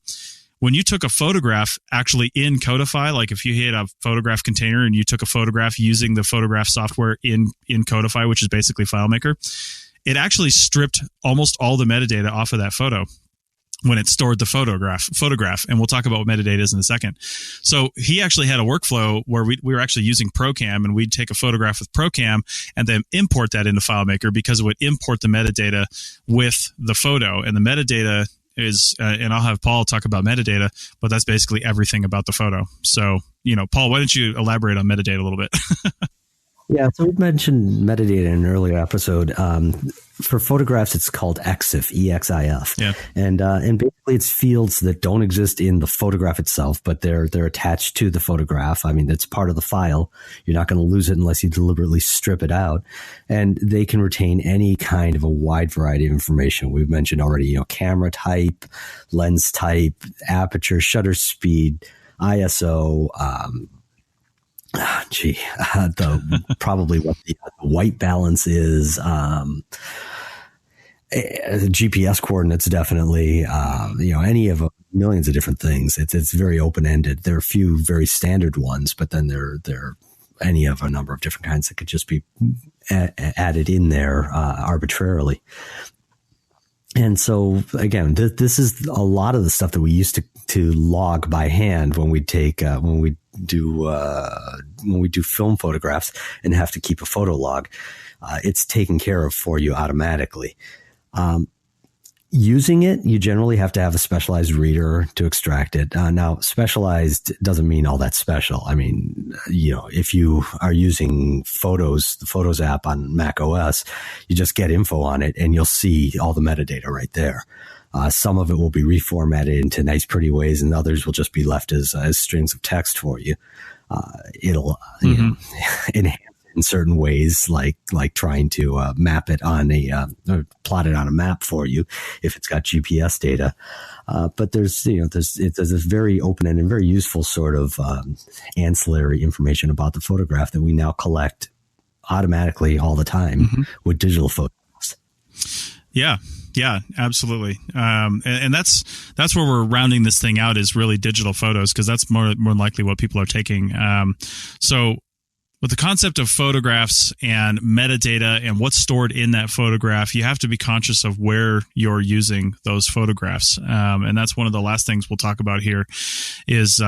when you took a photograph actually in Codify, like if you had a photograph container and you took a photograph using the photograph software in Codify, which is basically FileMaker, it actually stripped almost all the metadata off of that photo when it stored the photograph. And we'll talk about what metadata is in a second. So he actually had a workflow where we were actually using Procam, and we'd take a photograph with Procam and then import that into FileMaker, because it would import the metadata with the photo. And the metadata is, and I'll have Paul talk about metadata, but that's basically everything about the photo. So, Paul, why don't you elaborate on metadata a little bit? Yeah, so we mentioned metadata in an earlier episode. For photographs, it's called EXIF, E-X-I-F. Yeah. And basically it's fields that don't exist in the photograph itself, but they're attached to the photograph. I mean, it's part of the file. You're not going to lose it unless you deliberately strip it out. And they can retain any kind of a wide variety of information. We've mentioned already, camera type, lens type, aperture, shutter speed, ISO, probably what the white balance is, GPS coordinates, definitely, any of millions of different things. It's very open-ended. There are a few very standard ones, but then there are any of a number of different kinds that could just be added in there arbitrarily. And so again, this is a lot of the stuff that we used to log by hand when we do film photographs and have to keep a photo log. It's taken care of for you automatically. Using it, you generally have to have a specialized reader to extract it. Now, specialized doesn't mean all that special. I mean, if you are using the Photos app on Mac OS, you just get info on it and you'll see all the metadata right there. Some of it will be reformatted into nice, pretty ways, and others will just be left as strings of text for you. It'll enhance in certain ways, like trying to map it on or plot it on a map for you if it's got GPS data. But there's this very open and very useful sort of ancillary information about the photograph that we now collect automatically all the time with digital photographs. Yeah. Yeah, absolutely. And that's where we're rounding this thing out, is really digital photos, because that's more likely what people are taking. So with the concept of photographs and metadata and what's stored in that photograph, you have to be conscious of where you're using those photographs. And that's one of the last things we'll talk about here is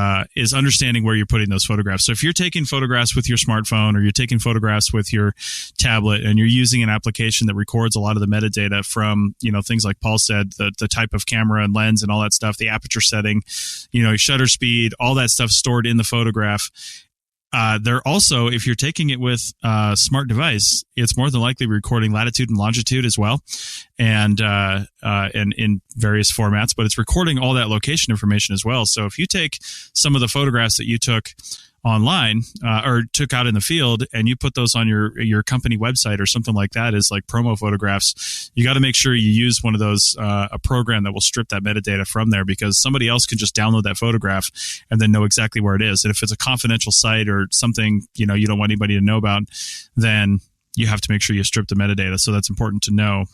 understanding where you're putting those photographs. So if you're taking photographs with your smartphone or you're taking photographs with your tablet and you're using an application that records a lot of the metadata from, things like Paul said, the type of camera and lens and all that stuff, the aperture setting, shutter speed, all that stuff stored in the photograph, they're also, if you're taking it with a smart device, it's more than likely recording latitude and longitude as well, and in various formats. But it's recording all that location information as well. So if you take some of the photographs that you took online or took out in the field and you put those on your company website or something like that as like promo photographs, you got to make sure you use one of those, a program that will strip that metadata from there, because somebody else can just download that photograph and then know exactly where it is. And if it's a confidential site or something, you don't want anybody to know about, then you have to make sure you strip the metadata. So that's important to know.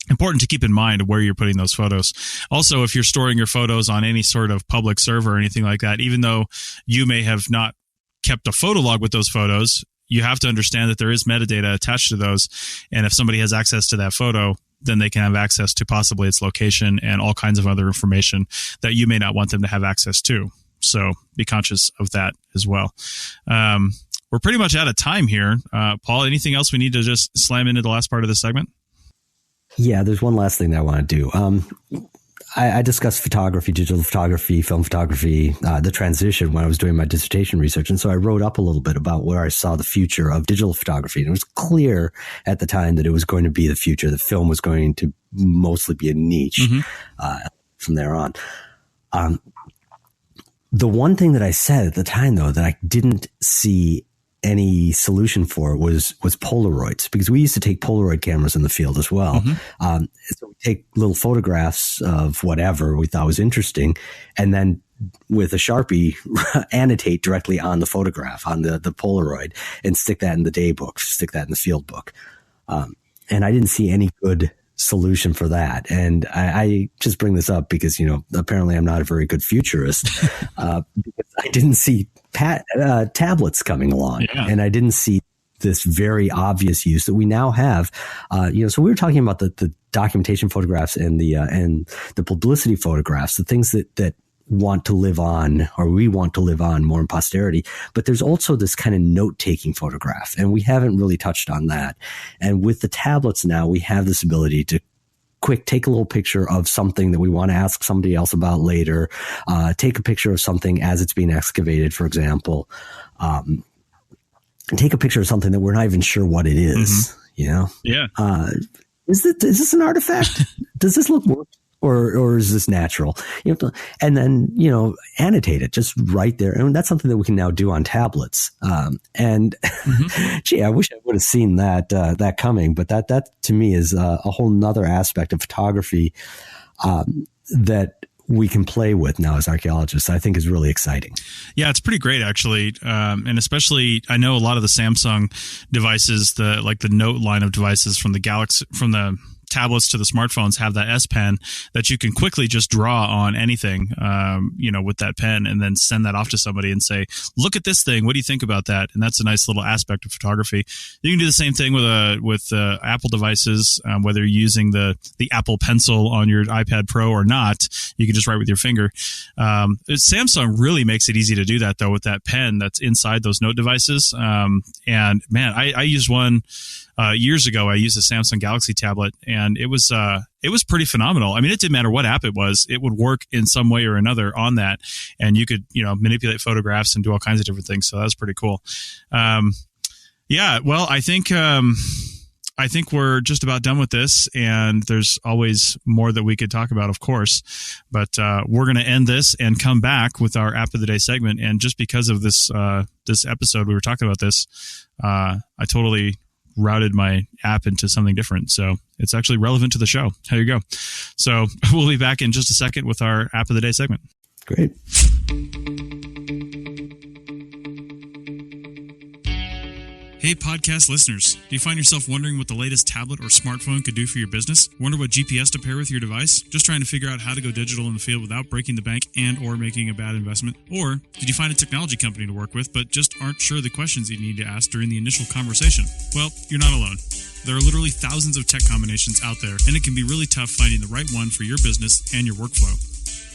Important to keep in mind where you're putting those photos. Also, if you're storing your photos on any sort of public server or anything like that, even though you may have not kept a photo log with those photos, you have to understand that there is metadata attached to those. And if somebody has access to that photo, then they can have access to possibly its location and all kinds of other information that you may not want them to have access to. So be conscious of that as well. We're pretty much out of time here. Paul, anything else we need to just slam into the last part of the segment? Yeah, there's one last thing that I want to do. I discussed photography, digital photography, film photography, the transition when I was doing my dissertation research. And so I wrote up a little bit about where I saw the future of digital photography. And it was clear at the time that it was going to be the future. The film was going to mostly be a niche from there on. The one thing that I said at the time, though, that I didn't see any solution for was Polaroids, because we used to take Polaroid cameras in the field as well. So we take little photographs of whatever we thought was interesting, and then with a Sharpie annotate directly on the photograph, on the Polaroid, and stick that in the day book, stick that in the field book. And I didn't see any good solution for that. And I just bring this up because, apparently I'm not a very good futurist, because I didn't see tablets coming along, and I didn't see this very obvious use that we now have. So we were talking about the documentation photographs and the publicity photographs, the things that want to live on, or we want to live on more in posterity. But there's also this kind of note-taking photograph, and we haven't really touched on that. And with the tablets now, we have this ability to take a little picture of something that we want to ask somebody else about later, take a picture of something as it's being excavated, for example, and take a picture of something that we're not even sure what it is, Yeah. Is this an artifact? Does this look work? Or is this natural? And then, annotate it just right there. And that's something that we can now do on tablets. Gee, I wish I would have seen that coming, but that to me is a whole nother aspect of photography, that we can play with now as archaeologists. I think is really exciting. Yeah, it's pretty great actually. And especially I know a lot of the Samsung devices, the Note line of devices from the tablets to the smartphones have that S Pen that you can quickly just draw on anything, with that pen, and then send that off to somebody and say, look at this thing. What do you think about that? And that's a nice little aspect of photography. You can do the same thing with Apple devices, whether you're using the Apple Pencil on your iPad Pro or not. You can just write with your finger. Samsung really makes it easy to do that, though, with that pen that's inside those Note devices. And man, I used one years ago. I used a Samsung Galaxy tablet, and it was pretty phenomenal. I mean, it didn't matter what app it was; it would work in some way or another on that, and you could manipulate photographs and do all kinds of different things. So that was pretty cool. Well, I think we're just about done with this, and there's always more that we could talk about, of course. But we're going to end this and come back with our App of the Day segment. And just because of this episode, we were talking about this, I totally routed my app into something different. So it's actually relevant to the show. There you go. So we'll be back in just a second with our App of the Day segment. Great. Hey, podcast listeners. Do you find yourself wondering what the latest tablet or smartphone could do for your business? Wonder what GPS to pair with your device? Just trying to figure out how to go digital in the field without breaking the bank and or making a bad investment? Or did you find a technology company to work with but just aren't sure the questions you need to ask during the initial conversation? Well, you're not alone. There are literally thousands of tech combinations out there, and it can be really tough finding the right one for your business and your workflow.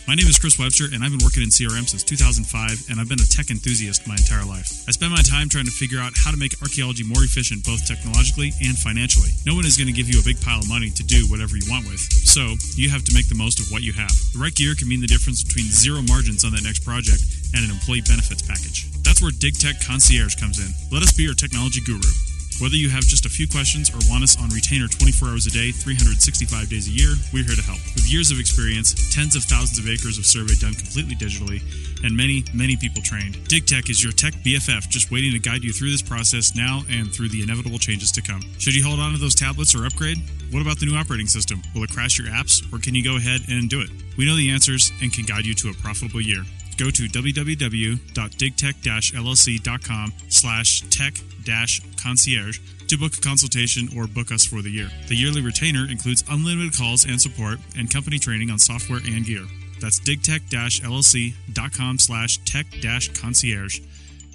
My name is Chris Webster, and I've been working in CRM since 2005, and I've been a tech enthusiast my entire life. I spend my time trying to figure out how to make archaeology more efficient both technologically and financially. No one is going to give you a big pile of money to do whatever you want with, so you have to make the most of what you have. The right gear can mean the difference between zero margins on that next project and an employee benefits package. That's That's where DigTech Concierge comes in. Let us be your technology guru. Whether you have just a few questions or want us on retainer 24 hours a day, 365 days a year, we're here to help. With years of experience, tens of thousands of acres of survey done completely digitally, and many, many people trained, DigTech is your tech BFF, just waiting to guide you through this process now and through the inevitable changes to come. Should you hold on to those tablets or upgrade? What about the new operating system? Will it crash your apps, or can you go ahead and do it? We know the answers and can guide you to a profitable year. Go to www.digtech-llc.com/tech-concierge to book a consultation or book us for the year. The yearly retainer includes unlimited calls and support and company training on software and gear. That's digtech-llc.com/tech-concierge.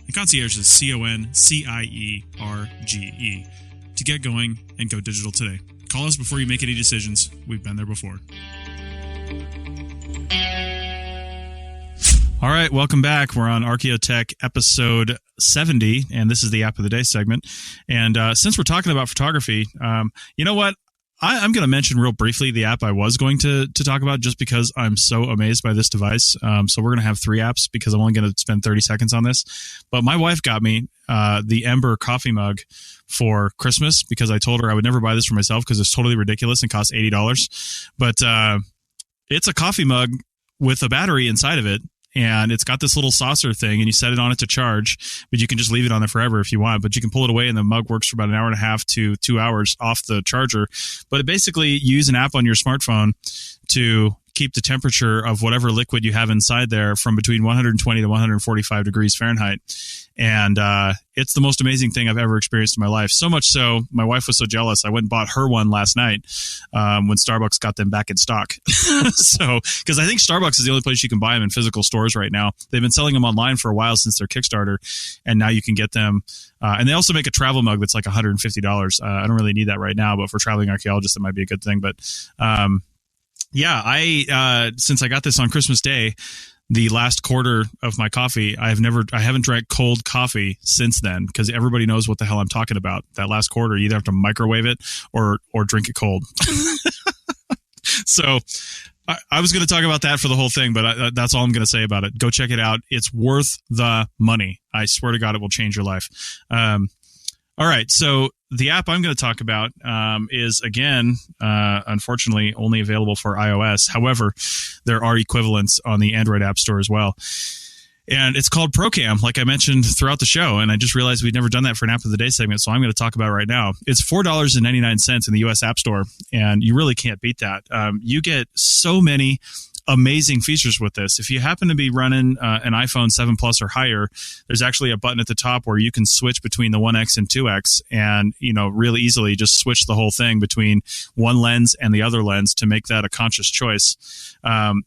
And concierge is CONCIERGE. To get going and go digital today. Call us before you make any decisions. We've been there before. All right, welcome back. We're on Archaeotech episode 70, and this is the App of the Day segment. And since we're talking about photography, you know what? I'm going to mention real briefly the app I was going to talk about just because I'm so amazed by this device. So we're going to have 3 apps because I'm only going to spend 30 seconds on this. But my wife got me the Ember coffee mug for Christmas because I told her I would never buy this for myself because it's totally ridiculous and costs $80. But it's a coffee mug with a battery inside of it. And it's got this little saucer thing, and you set it on it to charge, but you can just leave it on there forever if you want. But you can pull it away, and the mug works for about an hour and a half to 2 hours off the charger. But it basically, you use an app on your smartphone to keep the temperature of whatever liquid you have inside there from between 120 to 145 degrees Fahrenheit. And it's the most amazing thing I've ever experienced in my life. So much so, my wife was so jealous, I went and bought her one last night when Starbucks got them back in stock. So, because I think Starbucks is the only place you can buy them in physical stores right now. They've been selling them online for a while since their Kickstarter, and now you can get them. And they also make a travel mug that's like $150. I don't really need that right now, but for traveling archaeologists, it might be a good thing. But yeah, since I got this on Christmas Day, the last quarter of my coffee, I haven't drank cold coffee since then because everybody knows what the hell I'm talking about. That last quarter, you either have to microwave it or drink it cold. So I was going to talk about that for the whole thing, but that's all I'm going to say about it. Go check it out. It's worth the money. I swear to God, it will change your life. All right, so the app I'm going to talk about is, again, unfortunately, only available for iOS. However, there are equivalents on the Android App Store as well. And it's called ProCam, like I mentioned throughout the show. And I just realized we'd never done that for an App of the Day segment, so I'm going to talk about it right now. It's $4.99 in the U.S. App Store, and you really can't beat that. You get so many amazing features with this. If you happen to be running an iPhone 7 Plus or higher, there's actually a button at the top where you can switch between the 1X and 2X and, really easily just switch the whole thing between one lens and the other lens to make that a conscious choice.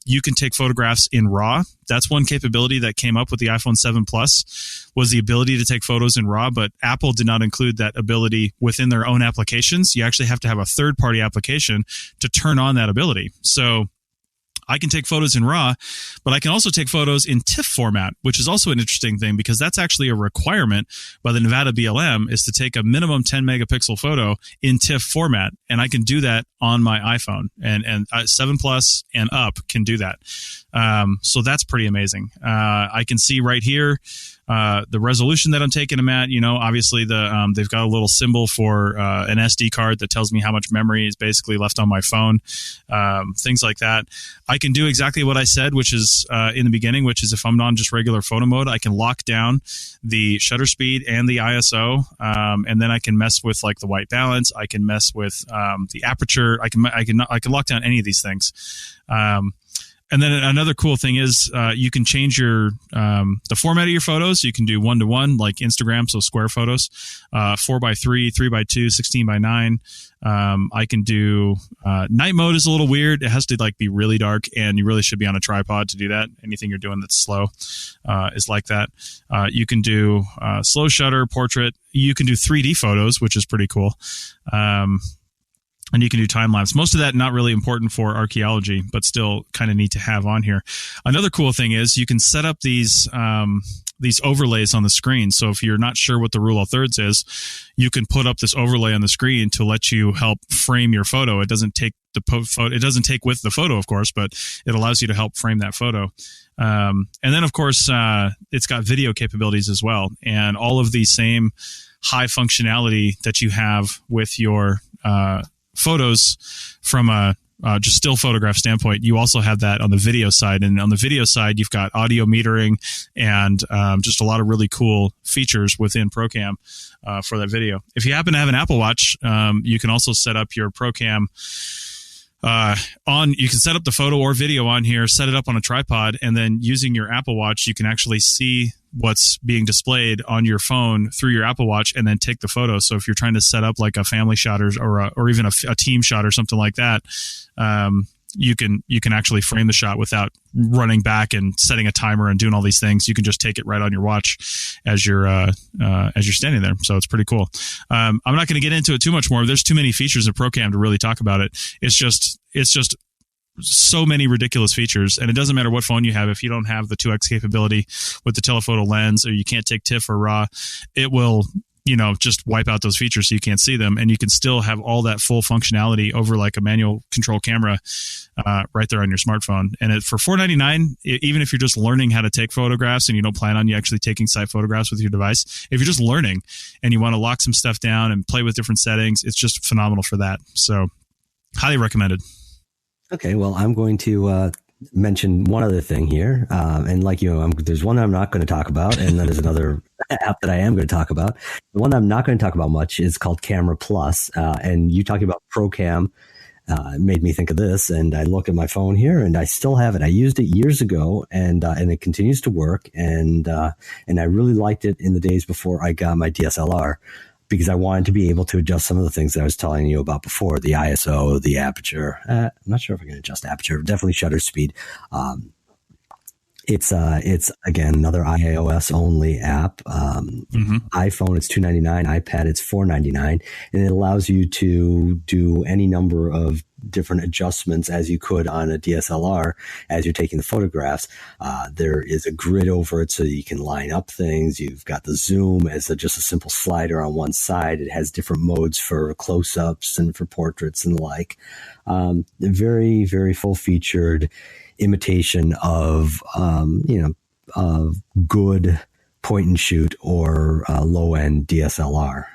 You can take photographs in RAW. That's one capability that came up with the iPhone 7 Plus was the ability to take photos in RAW, but Apple did not include that ability within their own applications. You actually have to have a third-party application to turn on that ability. So I can take photos in RAW, but I can also take photos in TIFF format, which is also an interesting thing because that's actually a requirement by the Nevada BLM is to take a minimum 10 megapixel photo in TIFF format. And I can do that on my iPhone and 7 Plus and up can do that. So that's pretty amazing. I can see right here the resolution that I'm taking them at. Obviously they've got a little symbol for an SD card that tells me how much memory is basically left on my phone, things like that. I can do exactly what I said, which is in the beginning, which is if I'm on just regular photo mode, I can lock down the shutter speed and the ISO, and then I can mess with like the white balance. I can mess with the aperture. I can lock down any of these things. And then another cool thing is you can change the format of your photos. You can do 1:1 like Instagram, so square photos, 4:3, 3:2, 16:9. I can do night mode is a little weird. It has to be really dark, and you really should be on a tripod to do that. Anything you're doing that's slow is like that. You can do slow shutter, portrait. You can do 3D photos, which is pretty cool. And you can do time lapse. Most of that not really important for archaeology, but still kind of neat to have on here. Another cool thing is you can set up these these overlays on the screen. So if you're not sure what the rule of thirds is, you can put up this overlay on the screen to let you help frame your photo. It doesn't take photo. It doesn't take with the photo, of course, but it allows you to help frame that photo. And then, of course, it's got video capabilities as well, and all of the same high functionality that you have with your photos from a just still photograph standpoint. You also have that on the video side, and on the video side, you've got audio metering and just a lot of really cool features within ProCam for that video. If you happen to have an Apple Watch, you can also set up your ProCam you can set up the photo or video on here, set it up on a tripod, and then using your Apple Watch, you can actually see what's being displayed on your phone through your Apple Watch and then take the photo. So if you're trying to set up like a family shot or even a team shot or something like that, you can actually frame the shot without running back and setting a timer and doing all these things. You can just take it right on your watch as you're standing there. So it's pretty cool. I'm not going to get into it too much more. There's too many features of ProCam to really talk about it. It's just so many ridiculous features, and it doesn't matter what phone you have. If you don't have the 2x capability with the telephoto lens, or you can't take TIFF or RAW, it will just wipe out those features so you can't see them, and you can still have all that full functionality over like a manual control camera right there on your smartphone. And for $4.99, even if you're just learning how to take photographs and you don't plan on you actually taking site photographs with your device, if you're just learning and you want to lock some stuff down and play with different settings, it's just phenomenal for that. So highly recommended. Okay, well, I'm going to mention one other thing here. And like there's one that I'm not going to talk about, and then there's another app that I am going to talk about. The one I'm not going to talk about much is called Camera Plus. And you talking about ProCam made me think of this. And I look at my phone here, and I still have it. I used it years ago, and it continues to work. And I really liked it in the days before I got my DSLR, because I wanted to be able to adjust some of the things that I was telling you about before, the ISO, the aperture. I'm not sure if I can adjust aperture, definitely shutter speed. It's again, another iOS only app. iPhone, it's $2.99. iPad, it's $4.99. And it allows you to do any number of different adjustments as you could on a DSLR as you're taking the photographs. There is a grid over it so you can line up things. You've got the zoom as just a simple slider on one side. It has different modes for close-ups and for portraits and the like. Very, very full-featured imitation of good point and shoot or low end DSLR.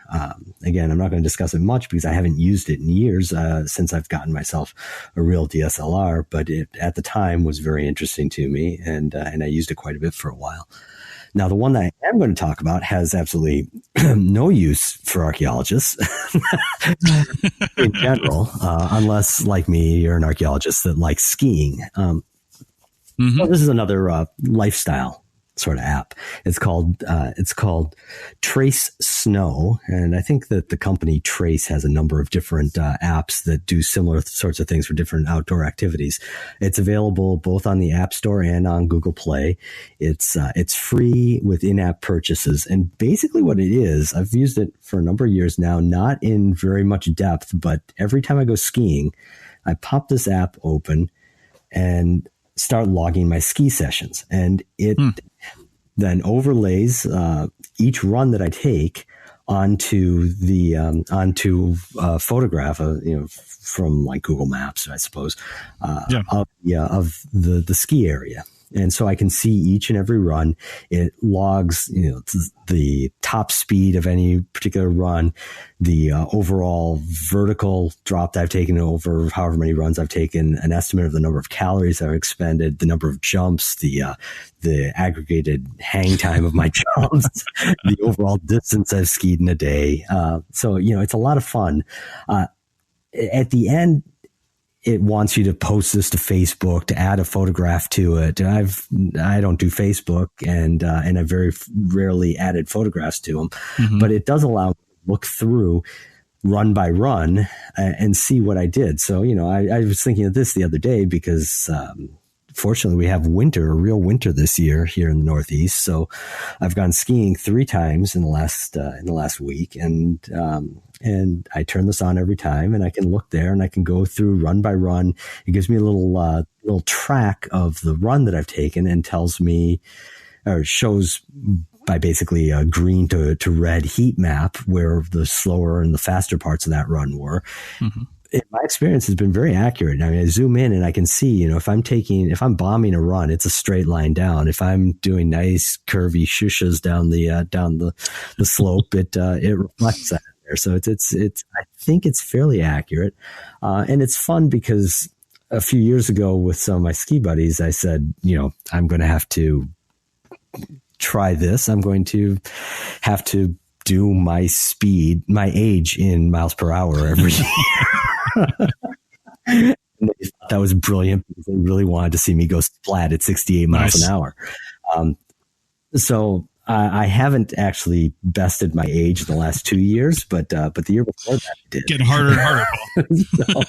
Again, I'm not going to discuss it much because I haven't used it in years since I've gotten myself a real DSLR, but it at the time was very interesting to me, and I used it quite a bit for a while. Now, the one that I am going to talk about has absolutely no use for archaeologists in general, unless, like me, you're an archaeologist that likes skiing. Well, this is another lifestyle sort of app. It's called Trace Snow, and I think that the company Trace has a number of different apps that do similar sorts of things for different outdoor activities. It's available both on the App Store and on Google Play. It's free with in-app purchases, and basically what it is, I've used it for a number of years now, not in very much depth, but every time I go skiing, I pop this app open and start logging my ski sessions, and it then overlays each run that I take onto the photograph, from like Google Maps, I suppose, of the ski area. And so I can see each and every run. It logs, the top speed of any particular run, the overall vertical drop that I've taken over however many runs I've taken, an estimate of the number of calories I've expended, the number of jumps, the aggregated hang time of my jumps, the overall distance I've skied in a day. So it's a lot of fun. At the end, it wants you to post this to Facebook, to add a photograph to it. I don't do Facebook, and I very rarely added photographs to them, but it does allow me to look through run by run and see what I did. So, I was thinking of this the other day because, fortunately we have winter, a real winter this year here in the Northeast. So I've gone skiing 3 times in the last week, and I turn this on every time, and I can look there and I can go through run by run. It gives me a little track of the run that I've taken and tells me or shows by basically a green to red heat map where the slower and the faster parts of that run were. Mm-hmm. My experience has been very accurate. I mean, I zoom in and I can see, if I'm bombing a run, it's a straight line down. If I'm doing nice curvy shushes down the slope, it reflects that there. So it's I think it's fairly accurate. And it's fun because a few years ago with some of my ski buddies, I said, I'm going to have to try this. I'm going to have to do my age in miles per hour every year. And they thought that was brilliant because they really wanted to see me go splat at 68 miles an hour. So I haven't actually bested my age in the last 2 years, but the year before that I did. Getting harder and harder. So,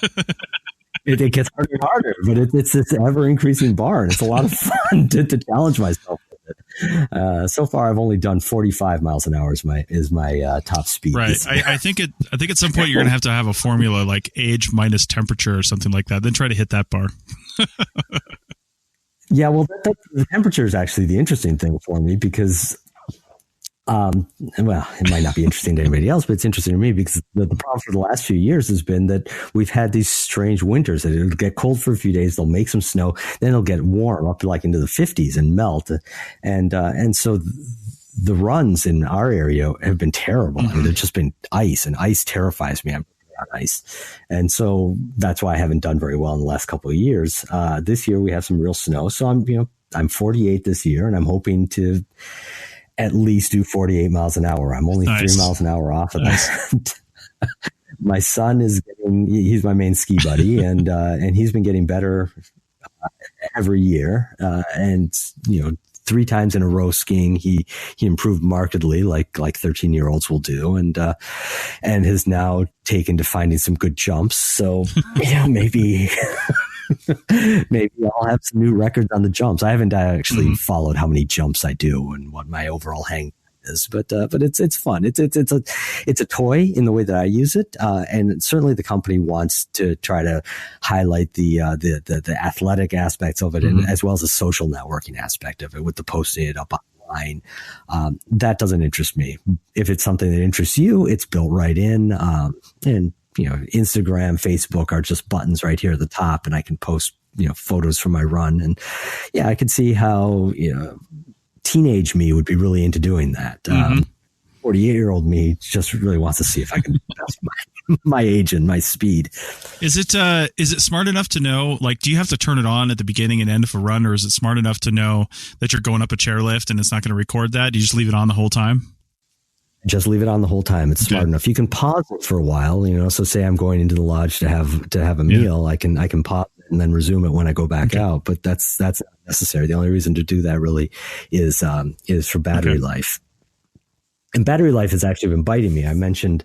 it gets harder and harder, but it's this ever increasing bar, and it's a lot of fun to challenge myself with it. So far, I've only done 45 miles an hour is my top speed. Right. I think at some point you're going to have a formula like age minus temperature or something like that. Then try to hit that bar. Yeah, well, the temperature is actually the interesting thing for me because, it might not be interesting to anybody else, but it's interesting to me because the problem for the last few years has been that we've had these strange winters that it'll get cold for a few days, they'll make some snow, then it'll get warm up to like into the 50s and melt. And so the runs in our area have been terrible. Mm-hmm. I mean, they've just been ice, and ice terrifies me. I'm on ice. And so that's why I haven't done very well in the last couple of years. This year we have some real snow. So I'm 48 this year, and I'm hoping to at least do 48 miles an hour. I'm only 3 miles an hour off of that. My son he's my main ski buddy, and he's been getting better every year. And 3 times in a row skiing, he improved markedly, like 13-year-olds will do, and has now taken to finding some good jumps. So maybe maybe I'll have some new records on the jumps. I haven't actually followed how many jumps I do and what my overall hang is, but it's fun. It's a toy in the way that I use it, and certainly the company wants to try to highlight the athletic aspects of it, and as well as the social networking aspect of it with the posting it up online. That doesn't interest me. If it's something that interests you, it's built right in, and Instagram, Facebook are just buttons right here at the top, and I can post photos from my run, and I could see how teenage me would be really into doing that. 48-year-old me just really wants to see if I can best my age and my speed. Is it smart enough to know, like, do you have to turn it on at the beginning and end of a run, or is it smart enough to know that you're going up a chairlift and it's not going to record that? Do you just leave it on the whole time? Just leave it on the whole time. It's smart enough. You can pause it for a while, so say I'm going into the lodge to have a meal, I can pause it and then resume it when I go back out. But that's not necessary. The only reason to do that really is for battery life. And battery life has actually been biting me. I mentioned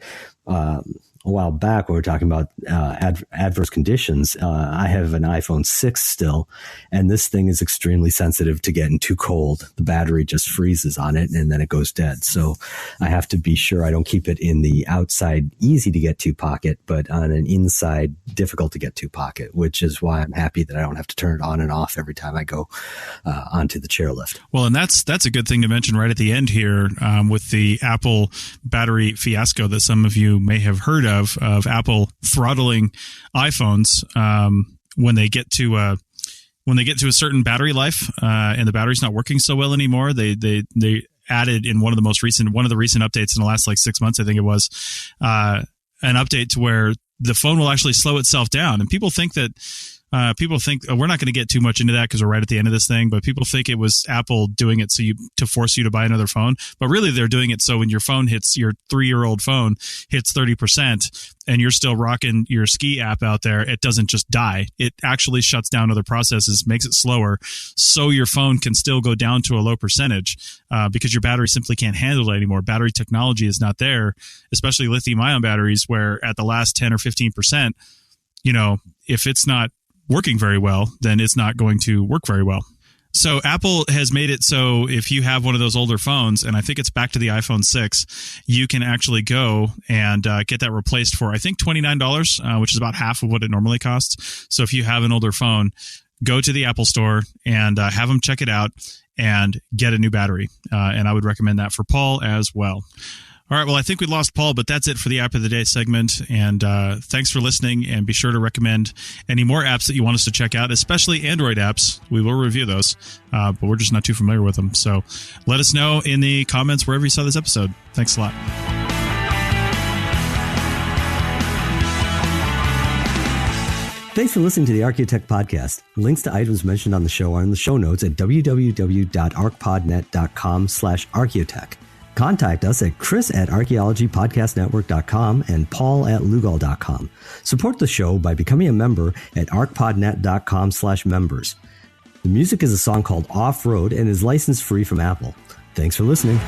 a while back when we were talking about adverse conditions. I have an iPhone 6 still, and this thing is extremely sensitive to getting too cold. The battery just freezes on it, and then it goes dead. So I have to be sure I don't keep it in the outside easy to get to pocket, but on an inside difficult to get to pocket, which is why I'm happy that I don't have to turn it on and off every time I go onto the chairlift. Well, and that's a good thing to mention right at the end here, with the Apple battery fiasco that some of you may have heard of Apple throttling iPhones when they get to a certain battery life, and the battery's not working so well anymore. They added in one of the recent updates in the last 6 months, I think it was, an update to where the phone will actually slow itself down. And people think we're not going to get too much into that because we're right at the end of this thing, but people think it was Apple doing it to force you to buy another phone. But really they're doing it so when your 3-year-old phone hits 30% and you're still rocking your ski app out there, it doesn't just die. It actually shuts down other processes, makes it slower, so your phone can still go down to a low percentage, because your battery simply can't handle it anymore. Battery technology is not there, especially lithium-ion batteries, where at the last 10 or 15%, if it's not working very well, then it's not going to work very well. So Apple has made it so if you have one of those older phones, and I think it's back to the iPhone 6, you can actually go and get that replaced for, I think, $29, which is about half of what it normally costs. So if you have an older phone, go to the Apple Store and have them check it out and get a new battery. And I would recommend that for Paul as well. All right, well, I think we lost Paul, but that's it for the App of the Day segment. And thanks for listening, and be sure to recommend any more apps that you want us to check out, especially Android apps. We will review those, but we're just not too familiar with them. So let us know in the comments wherever you saw this episode. Thanks a lot. Thanks for listening to the Archaeotech podcast. Links to items mentioned on the show are in the show notes at www.arcpodnet.com/archaeotech. Contact us at chris@archaeologypodcastnetwork.com and paul@lugal.com. Support the show by becoming a member at arcpodnet.com/members. The music is a song called Off Road and is license free from Apple. Thanks for listening.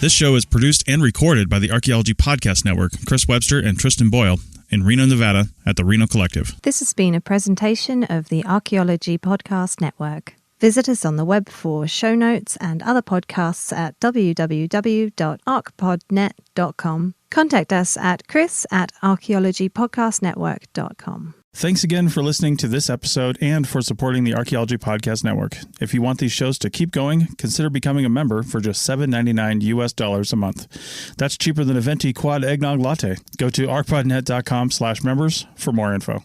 This show is produced and recorded by the Archaeology Podcast Network, Chris Webster and Tristan Boyle, in Reno, Nevada, at the Reno Collective. This has been a presentation of the Archaeology Podcast Network. Visit us on the web for show notes and other podcasts at www.arcpodnet.com. Contact us at chris@archaeologypodcastnetwork.com. Thanks again for listening to this episode and for supporting the Archaeology Podcast Network. If you want these shows to keep going, consider becoming a member for just $7.99 a month. That's cheaper than a venti quad eggnog latte. Go to arcpodnet.com/members for more info.